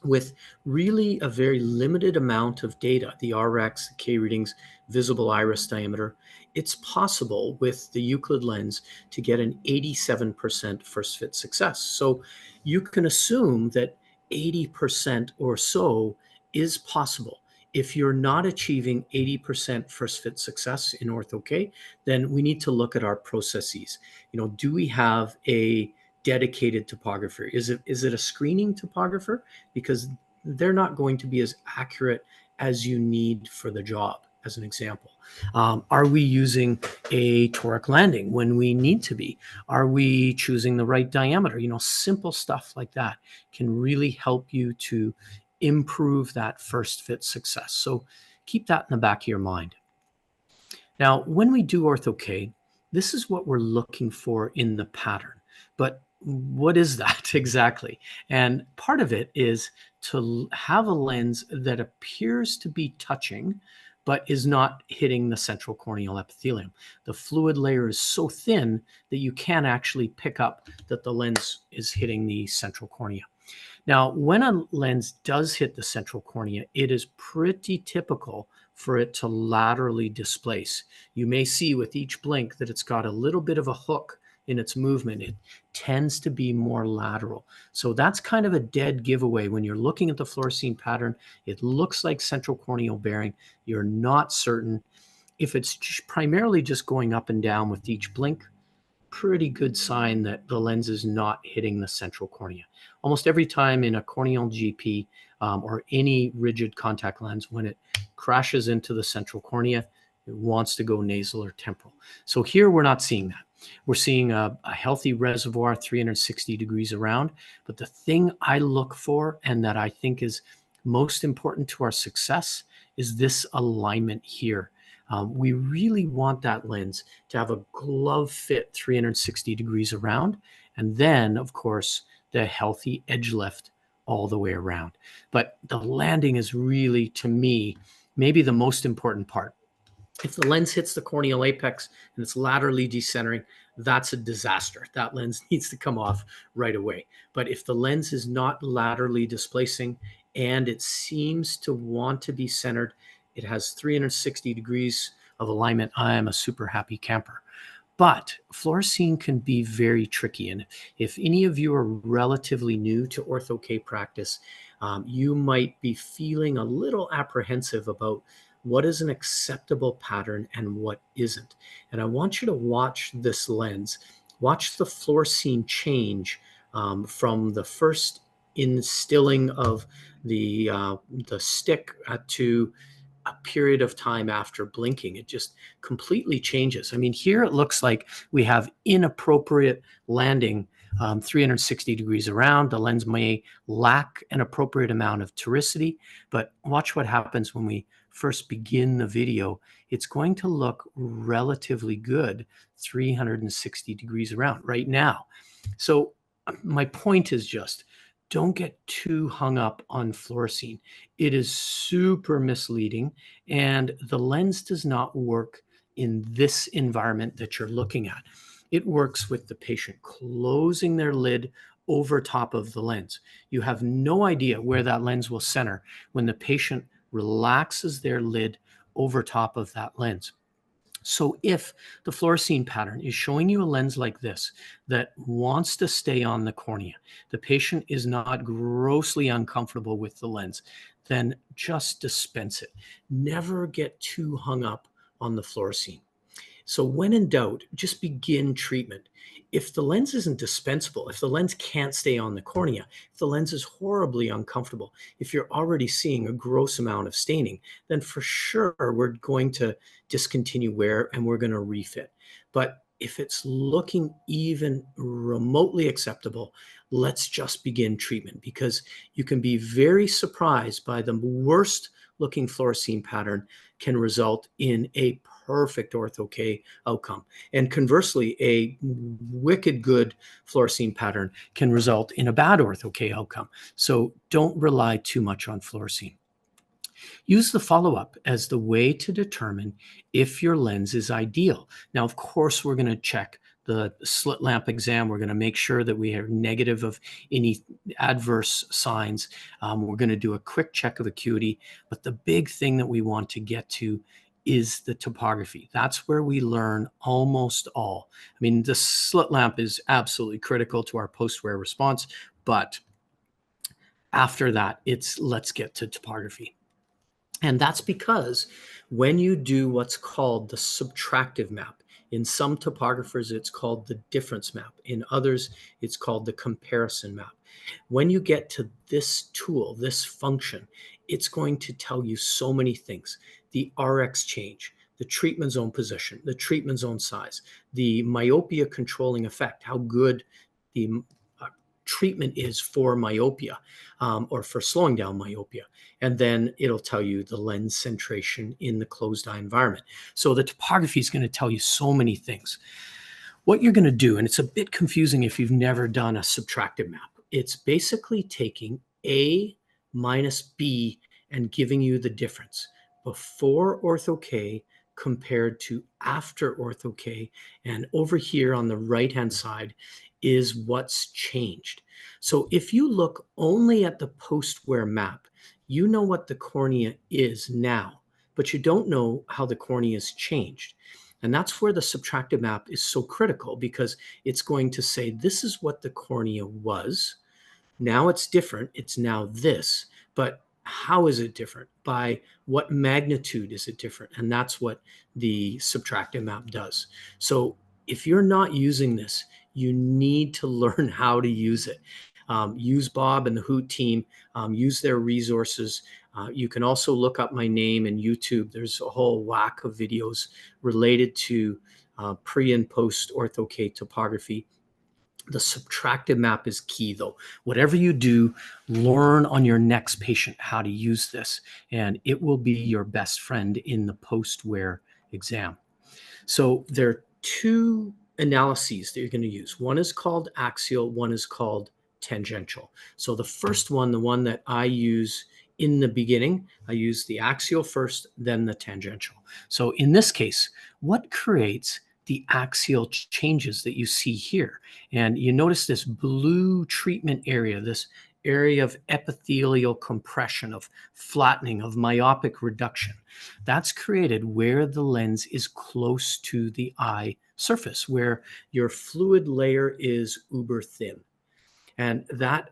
with really a very limited amount of data, the RX, the K readings, visible iris diameter, it's possible with the Euclid lens to get an 87% first fit success. So you can assume that 80% or so is possible. If you're not achieving 80% first fit success in Ortho-K, then we need to look at our processes. Do we have a dedicated topographer? Is it a screening topographer? Because they're not going to be as accurate as you need for the job, as an example. Are we using a toric landing when we need to be? Are we choosing the right diameter? Simple stuff like that can really help you to improve that first fit success. So keep that in the back of your mind. Now, when we do Ortho-K, this is what we're looking for in the pattern. But what is that exactly? And part of it is to have a lens that appears to be touching, but is not hitting the central corneal epithelium. The fluid layer is so thin that you can't actually pick up that the lens is hitting the central cornea. Now, when a lens does hit the central cornea, it is pretty typical for it to laterally displace. You may see with each blink that it's got a little bit of a hook in its movement. It tends to be more lateral. So that's kind of a dead giveaway. When you're looking at the fluorescein pattern, it looks like central corneal bearing. You're not certain. If it's primarily just going up and down with each blink, pretty good sign that the lens is not hitting the central cornea. Almost every time in a corneal GP or any rigid contact lens, when it crashes into the central cornea, it wants to go nasal or temporal. So here we're not seeing that. We're seeing a healthy reservoir 360 degrees around. But the thing I look for and that I think is most important to our success is this alignment here. We really want that lens to have a glove fit 360 degrees around. And then, of course, the healthy edge lift all the way around. But the landing is really, to me, maybe the most important part. If the lens hits the corneal apex and it's laterally decentering, that's a disaster. That lens needs to come off right away. But if the lens is not laterally displacing and it seems to want to be centered, it has 360 degrees of alignment, I am a super happy camper. But fluorescein can be very tricky. And if any of you are relatively new to Ortho-K practice, you might be feeling a little apprehensive about what is an acceptable pattern and what isn't. And I want you to watch this lens. Watch the fluorescein change from the first instilling of the stick to a period of time after blinking. It just completely changes. I mean, here it looks like we have inappropriate landing 360 degrees around. The lens may lack an appropriate amount of toricity, but watch what happens when we first begin the video. It's going to look relatively good 360 degrees around right now. So my point is just, don't get too hung up on fluorescein. It is super misleading, and the lens does not work in this environment that you're looking at. It works with the patient closing their lid over top of the lens. You have no idea where that lens will center when the patient relaxes their lid over top of that lens. So if the fluorescein pattern is showing you a lens like this that wants to stay on the cornea, the patient is not grossly uncomfortable with the lens, then just dispense it. Never get too hung up on the fluorescein. So when in doubt, just begin treatment. If the lens isn't dispensable, if the lens can't stay on the cornea, if the lens is horribly uncomfortable, if you're already seeing a gross amount of staining, then for sure we're going to discontinue wear and we're going to refit. But if it's looking even remotely acceptable, let's just begin treatment, because you can be very surprised by the worst looking fluorescein pattern can result in a perfect Ortho-K outcome. And conversely, a wicked good fluorescein pattern can result in a bad Ortho-K outcome. So don't rely too much on fluorescein. Use the follow-up as the way to determine if your lens is ideal. Now, of course, we're going to check the slit lamp exam. We're going to make sure that we are negative of any adverse signs. We're going to do a quick check of acuity. But the big thing that we want to get to is the topography. That's where we learn almost all. I mean, the slit lamp is absolutely critical to our post-wear response, but after that, it's let's get to topography. And that's because when you do what's called the subtractive map, in some topographers, it's called the difference map. In others, it's called the comparison map. When you get to this tool, this function, it's going to tell you so many things. The RX change, the treatment zone position, the treatment zone size, the myopia controlling effect, how good the treatment is for myopia or for slowing down myopia. And then it'll tell you the lens centration in the closed eye environment. So the topography is going to tell you so many things. What you're going to do, and it's a bit confusing if you've never done a subtractive map, it's basically taking A minus B and giving you the difference before Ortho-K compared to after Ortho-K. And over here on the right-hand side is what's changed. So if you look only at the post-wear map, you know what the cornea is now, but you don't know how the cornea has changed. And that's where the subtractive map is so critical, because it's going to say, this is what the cornea was. Now it's different. It's now this. But how is it different? By what magnitude is it different? And that's what the subtractive map does. So if you're not using this, you need to learn how to use it. Use Bob and the Hoot team, use their resources. You can also look up my name in YouTube. There's a whole whack of videos related to pre and post Ortho-K topography. The subtractive map is key, though. Whatever you do, learn on your next patient how to use this, and it will be your best friend in the post-wear exam. So there are two analyses that you're going to use. One is called axial, one is called tangential. So the first one, the one that I use in the beginning, I use the axial first, then the tangential. So in this case, what creates the axial changes that you see here? And you notice this blue treatment area, this area of epithelial compression, of flattening, of myopic reduction. That's created where the lens is close to the eye surface, where your fluid layer is uber thin. And that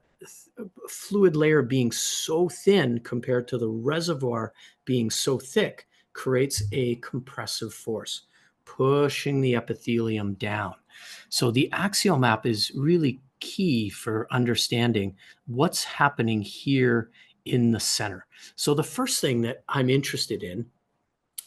fluid layer being so thin compared to the reservoir being so thick creates a compressive force, pushing the epithelium down. So the axial map is really key for understanding what's happening here in the center. So the first thing that I'm interested in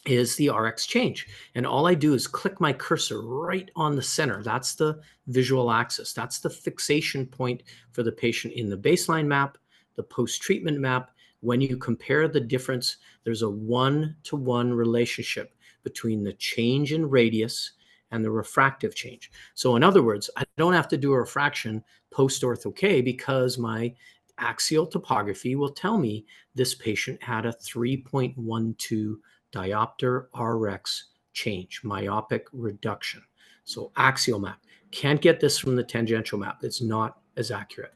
is the RX change. And all I do is click my cursor right on the center. That's the visual axis. That's the fixation point for the patient in the baseline map, the post-treatment map. When you compare the difference, there's a 1-to-1 relationship between the change in radius and the refractive change. So in other words, I don't have to do a refraction post-Ortho-K because my axial topography will tell me this patient had a 3.12 diopter RX change, myopic reduction. So axial map. Can't get this from the tangential map. It's not as accurate.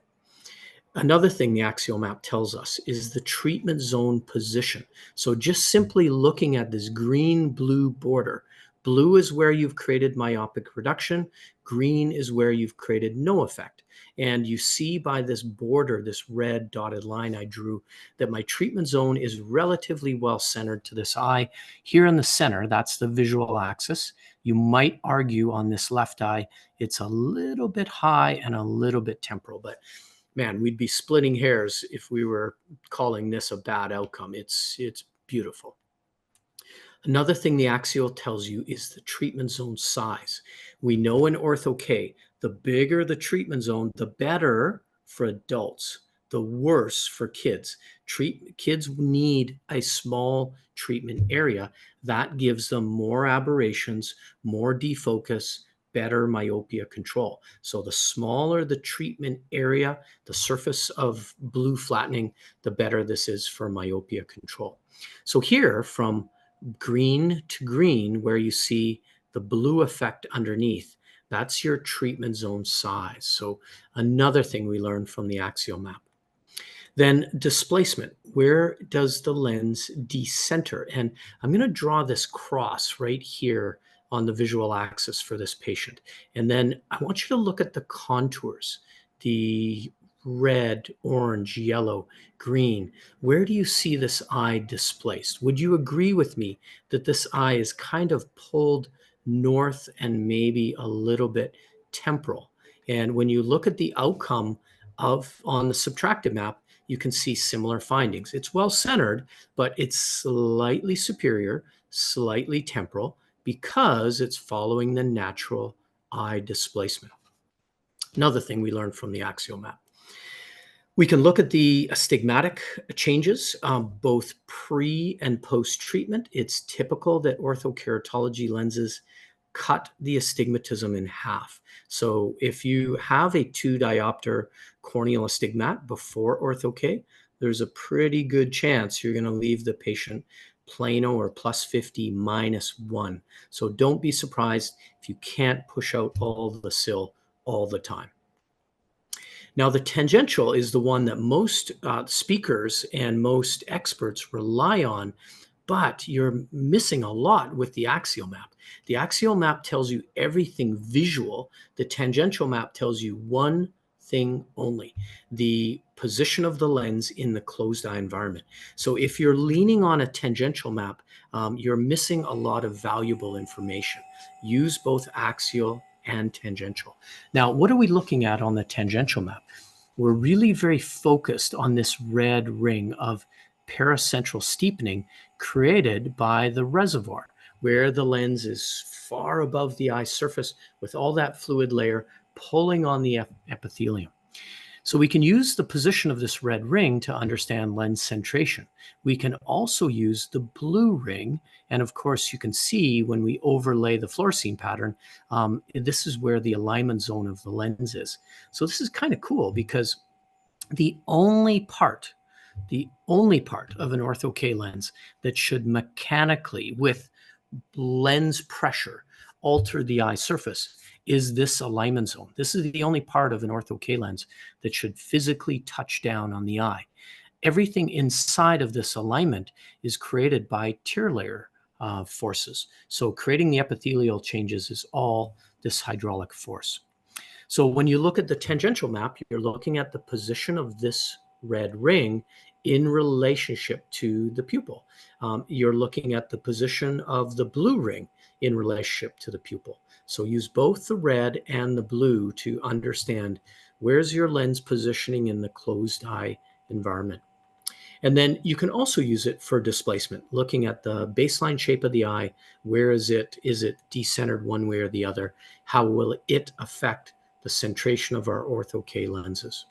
Another thing the axial map tells us is the treatment zone position. So just simply looking at this green-blue border, blue is where you've created myopic reduction, green is where you've created no effect. And you see by this border, this red dotted line I drew, that my treatment zone is relatively well centered to this eye. Here in the center, that's the visual axis. You might argue on this left eye, it's a little bit high and a little bit temporal, but man, we'd be splitting hairs if we were calling this a bad outcome. It's beautiful. Another thing the axial tells you is the treatment zone size. We know in Ortho-K, the bigger the treatment zone, the better for adults, the worse for kids. Kids need a small treatment area. That gives them more aberrations, more defocus, better myopia control. So the smaller the treatment area, the surface of blue flattening, the better this is for myopia control. So here, from green to green, where you see the blue effect underneath, that's your treatment zone size. So another thing we learned from the axial map. Then displacement, where does the lens decenter? And I'm going to draw this cross right here on the visual axis for this patient. And then I want you to look at the contours, the red, orange, yellow, green. Where do you see this eye displaced? Would you agree with me that this eye is kind of pulled north and maybe a little bit temporal? And when you look at the outcome on the subtractive map, you can see similar findings. It's well-centered, but it's slightly superior, slightly temporal, because it's following the natural eye displacement. Another thing we learned from the axial map. We can look at the astigmatic changes, both pre and post-treatment. It's typical that ortho-keratology lenses cut the astigmatism in half. So if you have a 2-diopter corneal astigmat before Ortho-K, there's a pretty good chance you're going to leave the patient plano or +50 -1. So don't be surprised if you can't push out all the sill all the time. Now, the tangential is the one that most speakers and most experts rely on, but you're missing a lot with the axial map. The axial map tells you everything visual. The tangential map tells you one thing only, the position of the lens in the closed eye environment. So if you're leaning on a tangential map, you're missing a lot of valuable information. Use both axial and tangential. Now, what are we looking at on the tangential map? We're really very focused on this red ring of paracentral steepening created by the reservoir, where the lens is far above the eye surface with all that fluid layer pulling on the epithelium. So we can use the position of this red ring to understand lens centration. We can also use the blue ring. And of course, you can see when we overlay the fluorescein pattern, this is where the alignment zone of the lens is. So this is kind of cool because the only part of an Ortho-K lens that should mechanically, with lens pressure, alter the eye surface is this alignment zone. This is the only part of an Ortho-K lens that should physically touch down on the eye. Everything inside of this alignment is created by tear layer forces. So creating the epithelial changes is all this hydraulic force. So when you look at the tangential map, you're looking at the position of this red ring in relationship to the pupil. You're looking at the position of the blue ring in relationship to the pupil. So use both the red and the blue to understand where's your lens positioning in the closed eye environment. And then you can also use it for displacement, looking at the baseline shape of the eye. Where is it? Is it decentered one way or the other? How will it affect the centration of our Ortho-K lenses?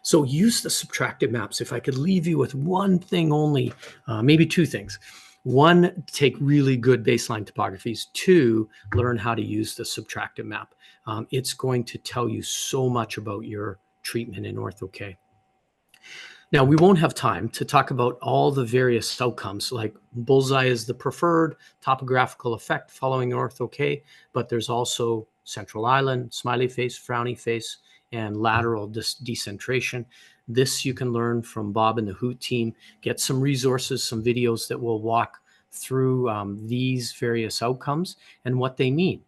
So use the subtractive maps. If I could leave you with one thing only, maybe two things. One, take really good baseline topographies. Two, learn how to use the subtractive map. It's going to tell you so much about your treatment in Ortho-K. Now, we won't have time to talk about all the various outcomes, like bullseye is the preferred topographical effect following Ortho-K, but there's also central island, smiley face, frowny face, and lateral decentration. This you can learn from Bob and the Hoot team. Get some resources, some videos that will walk through these various outcomes and what they mean.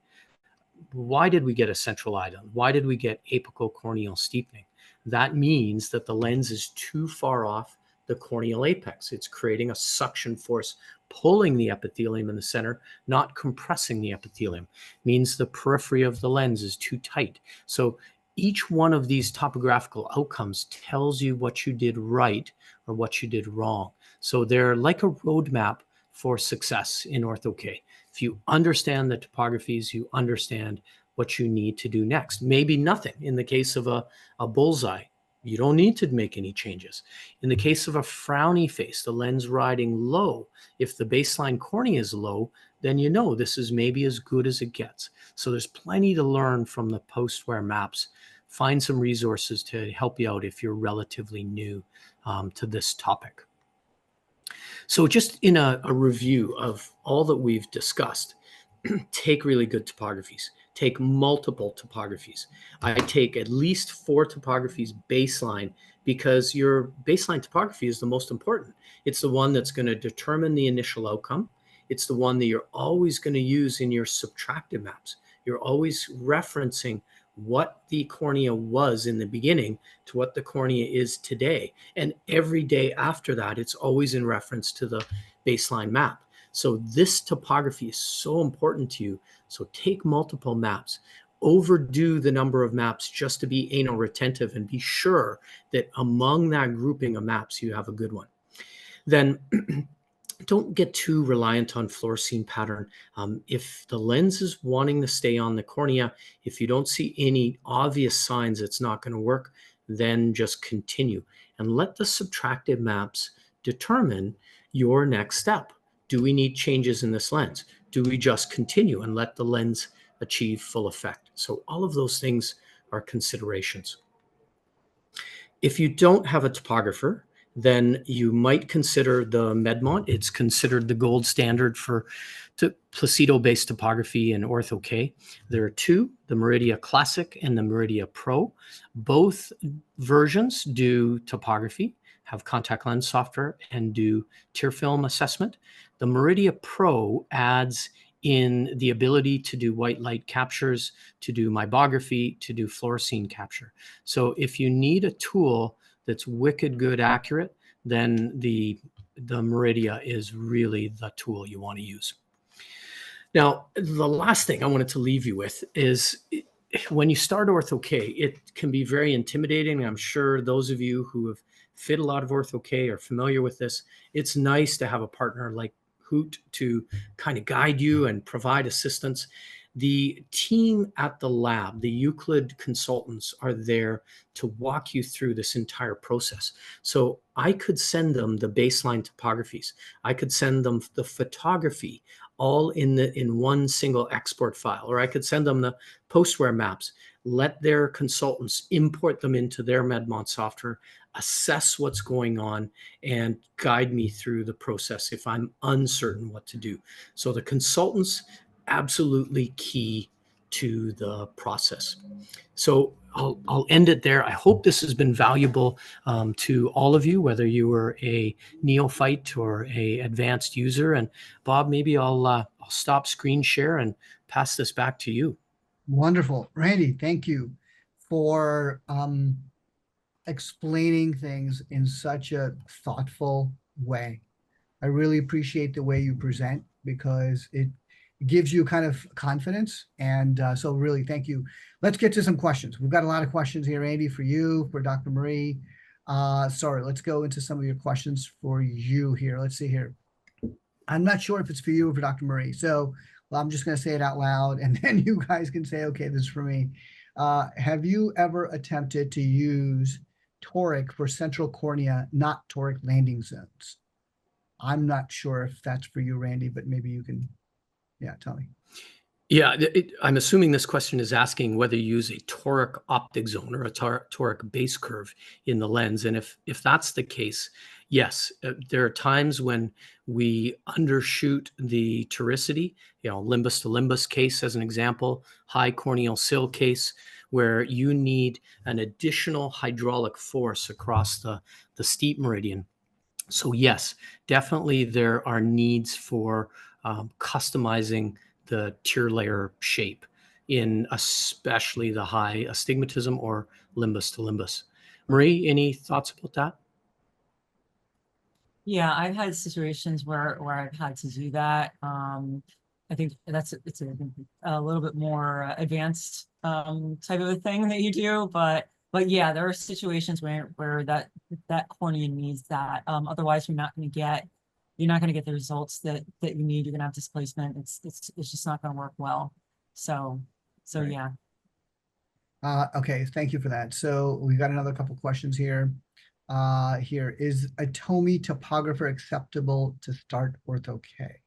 Why did we get a central island? Why did we get apical corneal steepening? That means that the lens is too far off the corneal apex. It's creating a suction force pulling the epithelium in the center, not compressing the epithelium. It means the periphery of the lens is too tight. So each one of these topographical outcomes tells you what you did right or what you did wrong. So they're like a roadmap for success in Ortho-K. If you understand the topographies, you understand what you need to do next. Maybe nothing. In the case of a bullseye, you don't need to make any changes. In the case of a frowny face, the lens riding low, if the baseline cornea is low, then you know this is maybe as good as it gets. So there's plenty to learn from the post-wear maps. Find some resources to help you out if you're relatively new to this topic. So just in a review of all that we've discussed, take really good topographies. Take multiple topographies. I take at least 4 topographies baseline, because your baseline topography is the most important. It's the one that's going to determine the initial outcome. It's the one that you're always going to use in your subtractive maps. You're always referencing what the cornea was in the beginning to what the cornea is today. And every day after that, it's always in reference to the baseline map. So this topography is so important to you. So take multiple maps. Overdo the number of maps just to be anal retentive, and be sure that among that grouping of maps, you have a good one. Then don't get too reliant on fluorescein pattern. If the lens is wanting to stay on the cornea, if you don't see any obvious signs it's not going to work, then just continue and let the subtractive maps determine your next step. Do we need changes in this lens? Do we just continue and let the lens achieve full effect? So all of those things are considerations. If you don't have a topographer, then you might consider the Medmont. It's considered the gold standard for Placido-based topography in Ortho-K. There are 2, the Meridia Classic and the Meridia Pro. Both versions do topography, have contact lens software, and do tear film assessment. The Meridia Pro adds in the ability to do white light captures, to do meibography, to do fluorescein capture. So if you need a tool that's wicked good accurate, then the Meridia is really the tool you want to use. Now, the last thing I wanted to leave you with is, when you start Ortho-K, it can be very intimidating. I'm sure those of you who have fit a lot of Ortho-K are familiar with this. It's nice to have a partner like Hoot to kind of guide you and provide assistance. The team at the lab, the Euclid consultants, are there to walk you through this entire process. So I could send them the baseline topographies. I could send them the photography all in one single export file, or I could send them the post-wear maps. Let their consultants import them into their Medmont software, assess what's going on, and guide me through the process if I'm uncertain what to do. So the consultants, absolutely key to the process. So I'll end it there. I hope this has been valuable to all of you, whether you were a neophyte or a advanced user. And Bob, maybe I'll stop screen share and pass this back to you. Wonderful. Randy, thank you for explaining things in such a thoughtful way. I really appreciate the way you present, because it gives you kind of confidence. And so really, thank you. Let's get to some questions. We've got a lot of questions here, Andy, for you, for Dr. Marie. Sorry, let's go into some of your questions for you here. Let's see here. I'm not sure if it's for you or for Dr. Marie. So well, I'm just going to say it out loud, and then you guys can say, okay, this is for me. Have you ever attempted to use toric for central cornea, not toric landing zones? I'm not sure if that's for you, Randy, but maybe you can, yeah, tell me. Yeah, I'm assuming this question is asking whether you use a toric optic zone or a toric base curve in the lens. And if that's the case, yes, there are times when we undershoot the toricity, limbus to limbus case as an example, high corneal sill case, where you need an additional hydraulic force across the steep meridian. So yes, definitely there are needs for customizing the tear layer shape in especially the high astigmatism or limbus to limbus. Marie, any thoughts about that? Yeah, I've had situations where I've had to do that. I think it's a little bit more advanced type of a thing that you do, but yeah, there are situations where that cornea needs that. Otherwise, you're not going to get the results that you need. You're going to have displacement. It's just not going to work well. So Right. Yeah. Okay, thank you for that. So we've got another couple questions here. Is a Tomy topographer acceptable to start Ortho-K?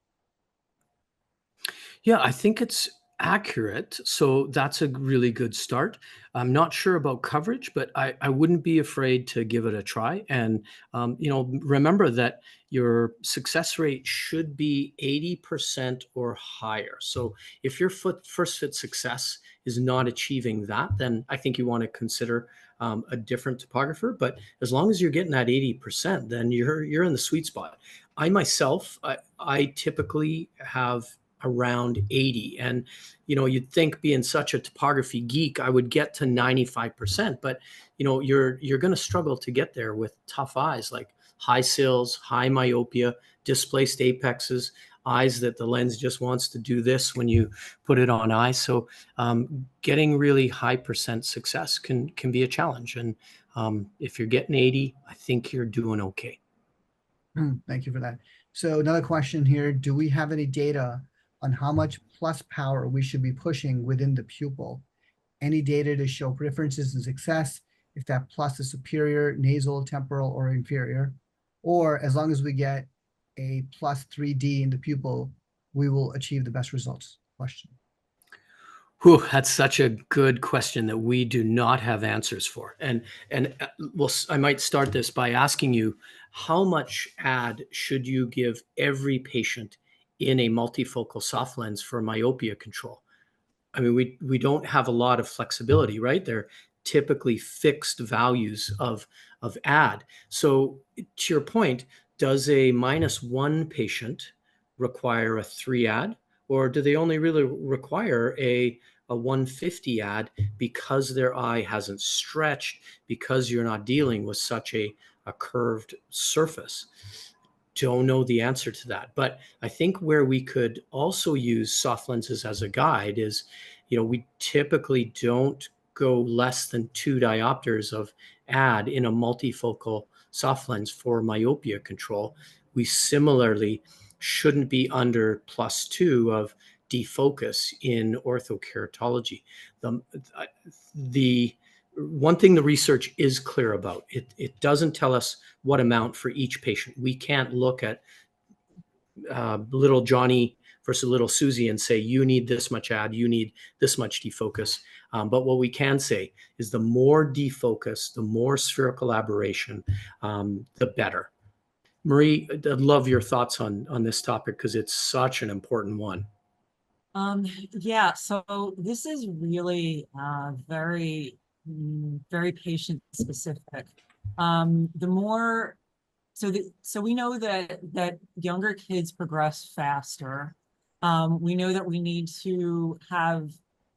Yeah, I think it's accurate. So that's a really good start. I'm not sure about coverage, but I wouldn't be afraid to give it a try. And, remember that your success rate should be 80% or higher. So if your first fit success is not achieving that, then I think you want to consider a different topographer. But as long as you're getting that 80%, then you're in the sweet spot. I myself, I typically have around 80. And, you'd think being such a topography geek, I would get to 95%, but, you're going to struggle to get there with tough eyes like high sills, high myopia, displaced apexes, eyes that the lens just wants to do this when you put it on eye. So getting really high percent success can be a challenge. And if you're getting 80, I think you're doing okay. Thank you for that. So another question here, do we have any data on how much plus power we should be pushing within the pupil? Any data to show differences in success if that plus is superior, nasal, temporal, or inferior? Or as long as we get a plus 3D in the pupil, we will achieve the best results? Question. Whew, that's such a good question that we do not have answers for. Well, I might start this by asking you, how much ad should you give every patient in a multifocal soft lens for myopia control? I mean, we don't have a lot of flexibility, right? They're typically fixed values of ad. So to your point, does a -1 patient require a 3 ad, or do they only really require a 150 ad because their eye hasn't stretched, because you're not dealing with such a curved surface? Don't know the answer to that. But I think where we could also use soft lenses as a guide is, we typically don't go less than 2 diopters of ad in a multifocal soft lens for myopia control. We similarly shouldn't be under +2 of defocus in ortho-keratology. The one thing the research is clear about, it doesn't tell us what amount for each patient. We can't look at little Johnny versus little Susie and say, you need this much ad, you need this much defocus. But what we can say is the more defocus, the more spherical aberration, the better. Marie, I'd love your thoughts on this topic because it's such an important one. Yeah, so this is really very, very patient specific. The more so we know that younger kids progress faster. We know that we need to have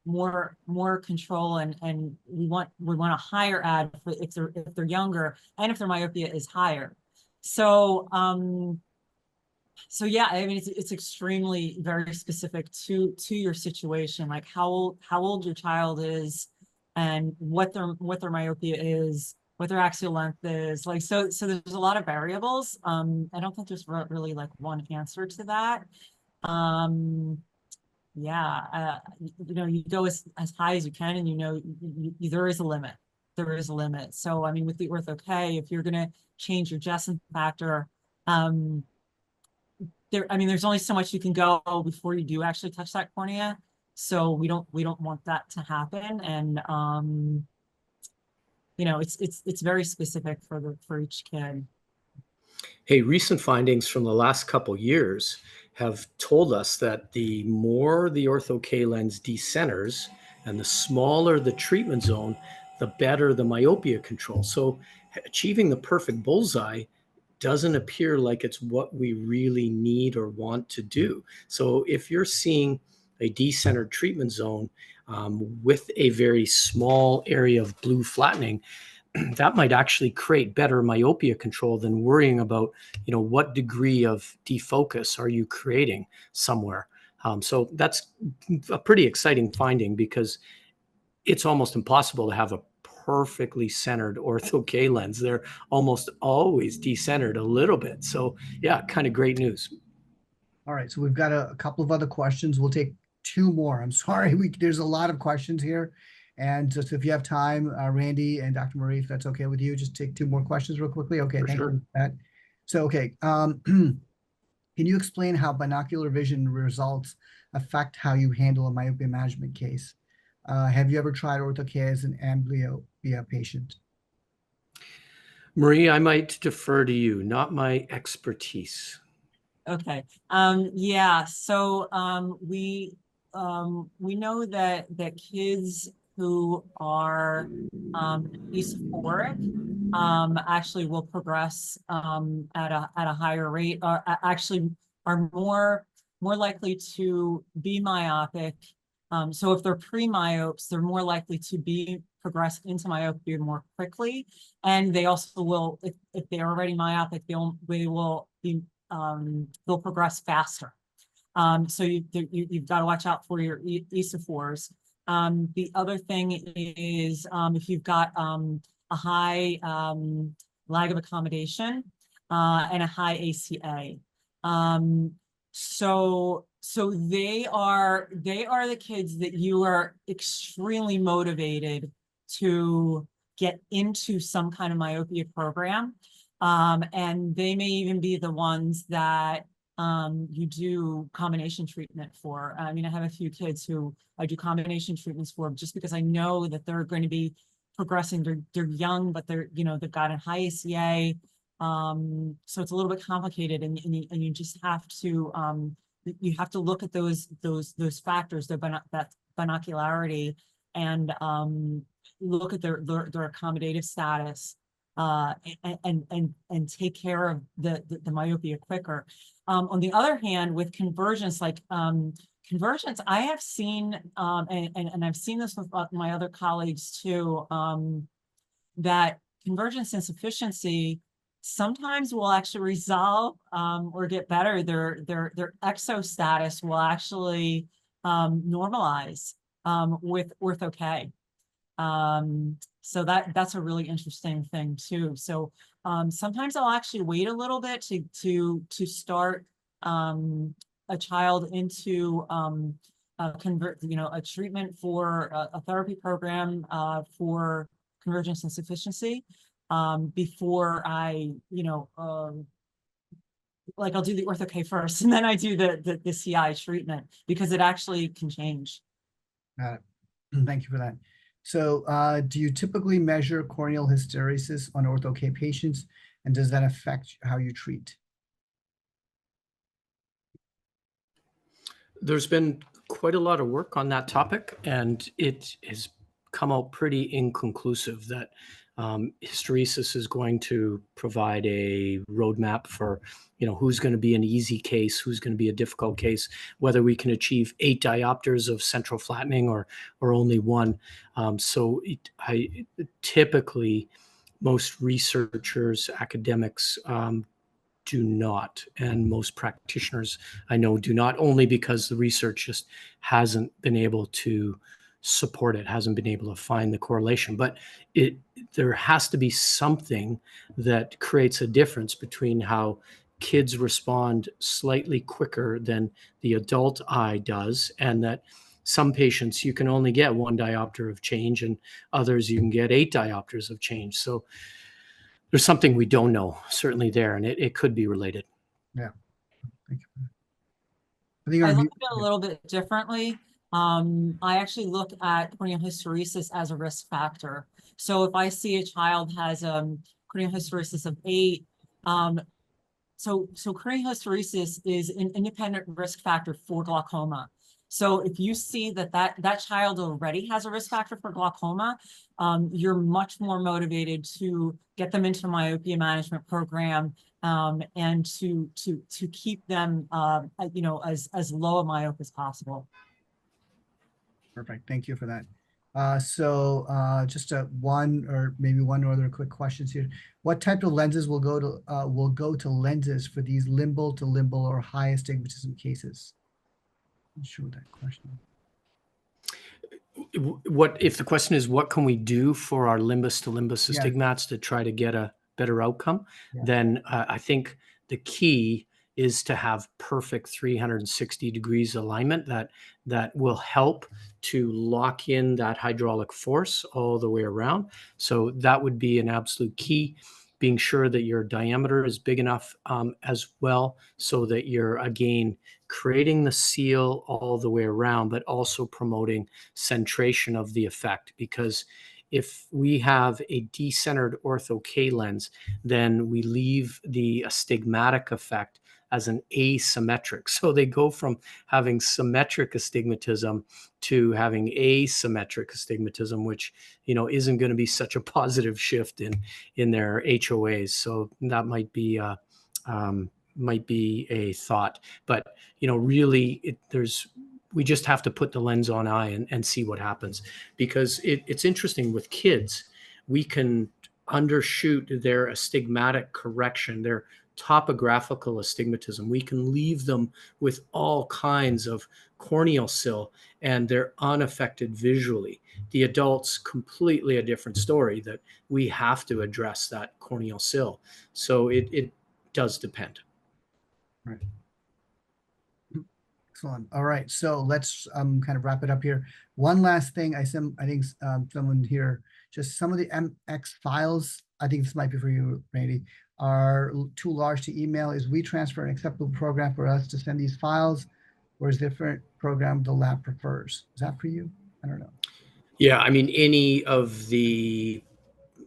more control, and we want a higher ad for if they're younger and if their myopia is higher. So yeah, I mean it's extremely very specific to your situation, like how old your child is and what their myopia is, what their axial length is. Like so there's a lot of variables. I don't think there's really like one answer to that. Yeah, you go as high as you can, and there is a limit. There is a limit. So I mean with the Ortho-K, if you're gonna change your Jessen factor, there's only so much you can go before you do actually touch that cornea. So we don't want that to happen. And it's very specific for each kid. Hey, recent findings from the last couple years have told us that the more the Ortho-K lens decenters and the smaller the treatment zone, the better the myopia control. So achieving the perfect bullseye doesn't appear like it's what we really need or want to do. So if you're seeing a decentered treatment zone with a very small area of blue flattening, that might actually create better myopia control than worrying about, what degree of defocus are you creating somewhere. So that's a pretty exciting finding because it's almost impossible to have a perfectly centered Ortho-K lens. They're almost always decentered a little bit. So yeah, kind of great news. All right, so we've got a couple of other questions. We'll take 2 more. I'm sorry, there's a lot of questions here. And just if you have time, Randy and Dr. Marie, if that's okay with you, just take 2 more questions real quickly. Okay, For thank sure. you for that. So, okay, Can you explain how binocular vision results affect how you handle a myopia management case? Have you ever tried Ortho-K as an amblyopia patient? Marie, I might defer to you, not my expertise. Okay. Yeah. So we know that kids who are euphoric actually will progress at a higher rate, or actually are more likely to be myopic. So if they're pre-myopes, they're more likely to progress into myopia more quickly, and they also will, if they're already myopic, they will be they'll progress faster. So you've got to watch out for your ESA4s. The other thing is if you've got a high lag of accommodation and a high ACA. So they are the kids that you are extremely motivated to get into some kind of myopia program. And they may even be the ones that you do combination treatment for. I mean, I have a few kids who I do combination treatments for just because I know that they're going to be progressing. They're young, but they've got a high ACA. So it's a little bit complicated, and you just have to look at those factors, that binocularity, and look at their accommodative status. And take care of the myopia quicker. On the other hand, with convergence, convergence, I have seen, and I've seen this with my other colleagues too, that convergence insufficiency sometimes will actually resolve or get better. Their exo status will actually normalize with Ortho-K. So that's a really interesting thing too. So sometimes I'll actually wait a little bit to start a child into a treatment for a therapy program for convergence insufficiency before I I'll do the Ortho-K first, and then I do the CI treatment, because it actually can change. Thank you for that. So do you typically measure corneal hysteresis on Ortho-K patients, and does that affect how you treat? There's been quite a lot of work on that topic, and it has come out pretty inconclusive that hysteresis is going to provide a roadmap for, who's going to be an easy case, who's going to be a difficult case, whether we can achieve 8 diopters of central flattening or only 1. So typically, most researchers, academics, do not, and most practitioners I know do not, only because the research just hasn't been able to support it, hasn't been able to find the correlation. But there has to be something that creates a difference between how kids respond slightly quicker than the adult eye does, and that some patients you can only get 1 diopter of change, and others you can get 8 diopters of change. So there's something we don't know, certainly there, and it could be related. Yeah. Thank you. I think I our look mute- at it a little bit differently. I actually look at corneal hysteresis as a risk factor. So if I see a child has corneal hysteresis of 8, so corneal hysteresis is an independent risk factor for glaucoma. So if you see that child already has a risk factor for glaucoma, you're much more motivated to get them into a myopia management program, and to keep them as low a myope as possible. Perfect. Thank you for that. Just one or maybe one or other quick questions here. What type of lenses will go to lenses for these limbal to limbal or high astigmatism cases? I'm sure that question. What if the question is, what can we do for our limbus to limbus Yeah. astigmats to try to get a better outcome? Yeah. Then I think the key is to have perfect 360 degrees alignment that will help to lock in that hydraulic force all the way around. So that would be an absolute key. being sure that your diameter is big enough as well, so that you're, again, creating the seal all the way around, but also promoting centration of the effect. Because if we have a decentered Ortho-K lens, then we leave the astigmatic effect as an asymmetric. So they go from having symmetric astigmatism to having asymmetric astigmatism, which, you know, isn't going to be such a positive shift in their HOAs. So that might be a thought. But, you know, really, we just have to put the lens on eye and see what happens. Because it's interesting with kids, we can undershoot their astigmatic correction, their topographical astigmatism. We can leave them with all kinds of corneal sill, and they're unaffected visually. The adults, completely a different story, that we have to address that corneal sill. So it does depend. Right. Excellent. All right, so let's kind of wrap it up here. One last thing, I think someone here, just some of the MX files, I think this might be for you, Randy, are too large to email. Is WeTransfer an acceptable program for us to send these files, or is different program the lab prefers? Is that for you? I don't know. Yeah, I mean, any of the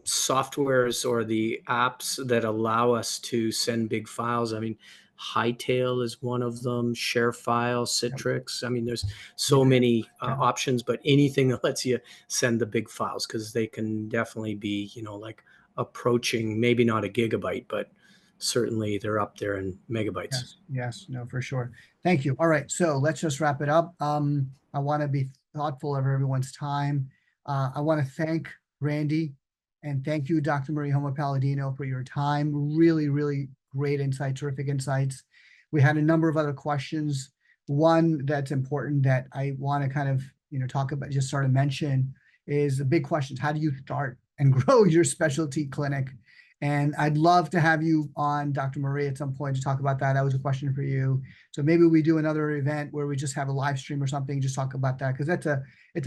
softwares or the apps that allow us to send big files. I mean, Hightail is one of them, ShareFile, Citrix. I mean, there's so many options, but anything that lets you send the big files, because they can definitely be, you know, like approaching, maybe not a gigabyte, but certainly they're up there in megabytes. Yes, yes, no, for sure. Thank you. All right, so let's just wrap it up. I want to be thoughtful of everyone's time. I want to thank Randy, and thank you, Dr. Marie Homa-Palladino, for your time. Really, really great insight, terrific insights. We had a number of other questions. One that's important that I want to kind of, you know, talk about, just sort of mention, is the big questions. How do you start and grow your specialty clinic? And I'd love to have you on, Dr. Marie, at some point to talk about that. That was a question for you. So maybe we do another event where we just have a live stream or something, just talk about that, because it's a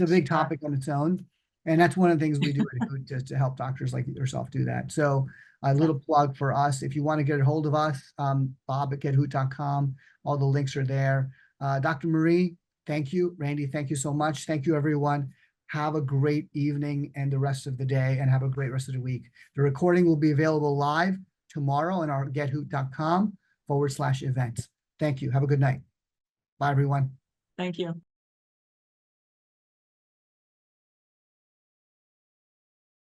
big topic on its own. And that's one of the things we do to help doctors like yourself do that. So a little plug for us. If you want to get a hold of us, bob@gethoot.com. All the links are there. Dr. Marie, thank you. Randy, thank you so much. Thank you, everyone. Have a great evening and the rest of the day, and have a great rest of the week. The recording will be available live tomorrow on our gethoot.com/events. Thank you. Have a good night. Bye, everyone. Thank you.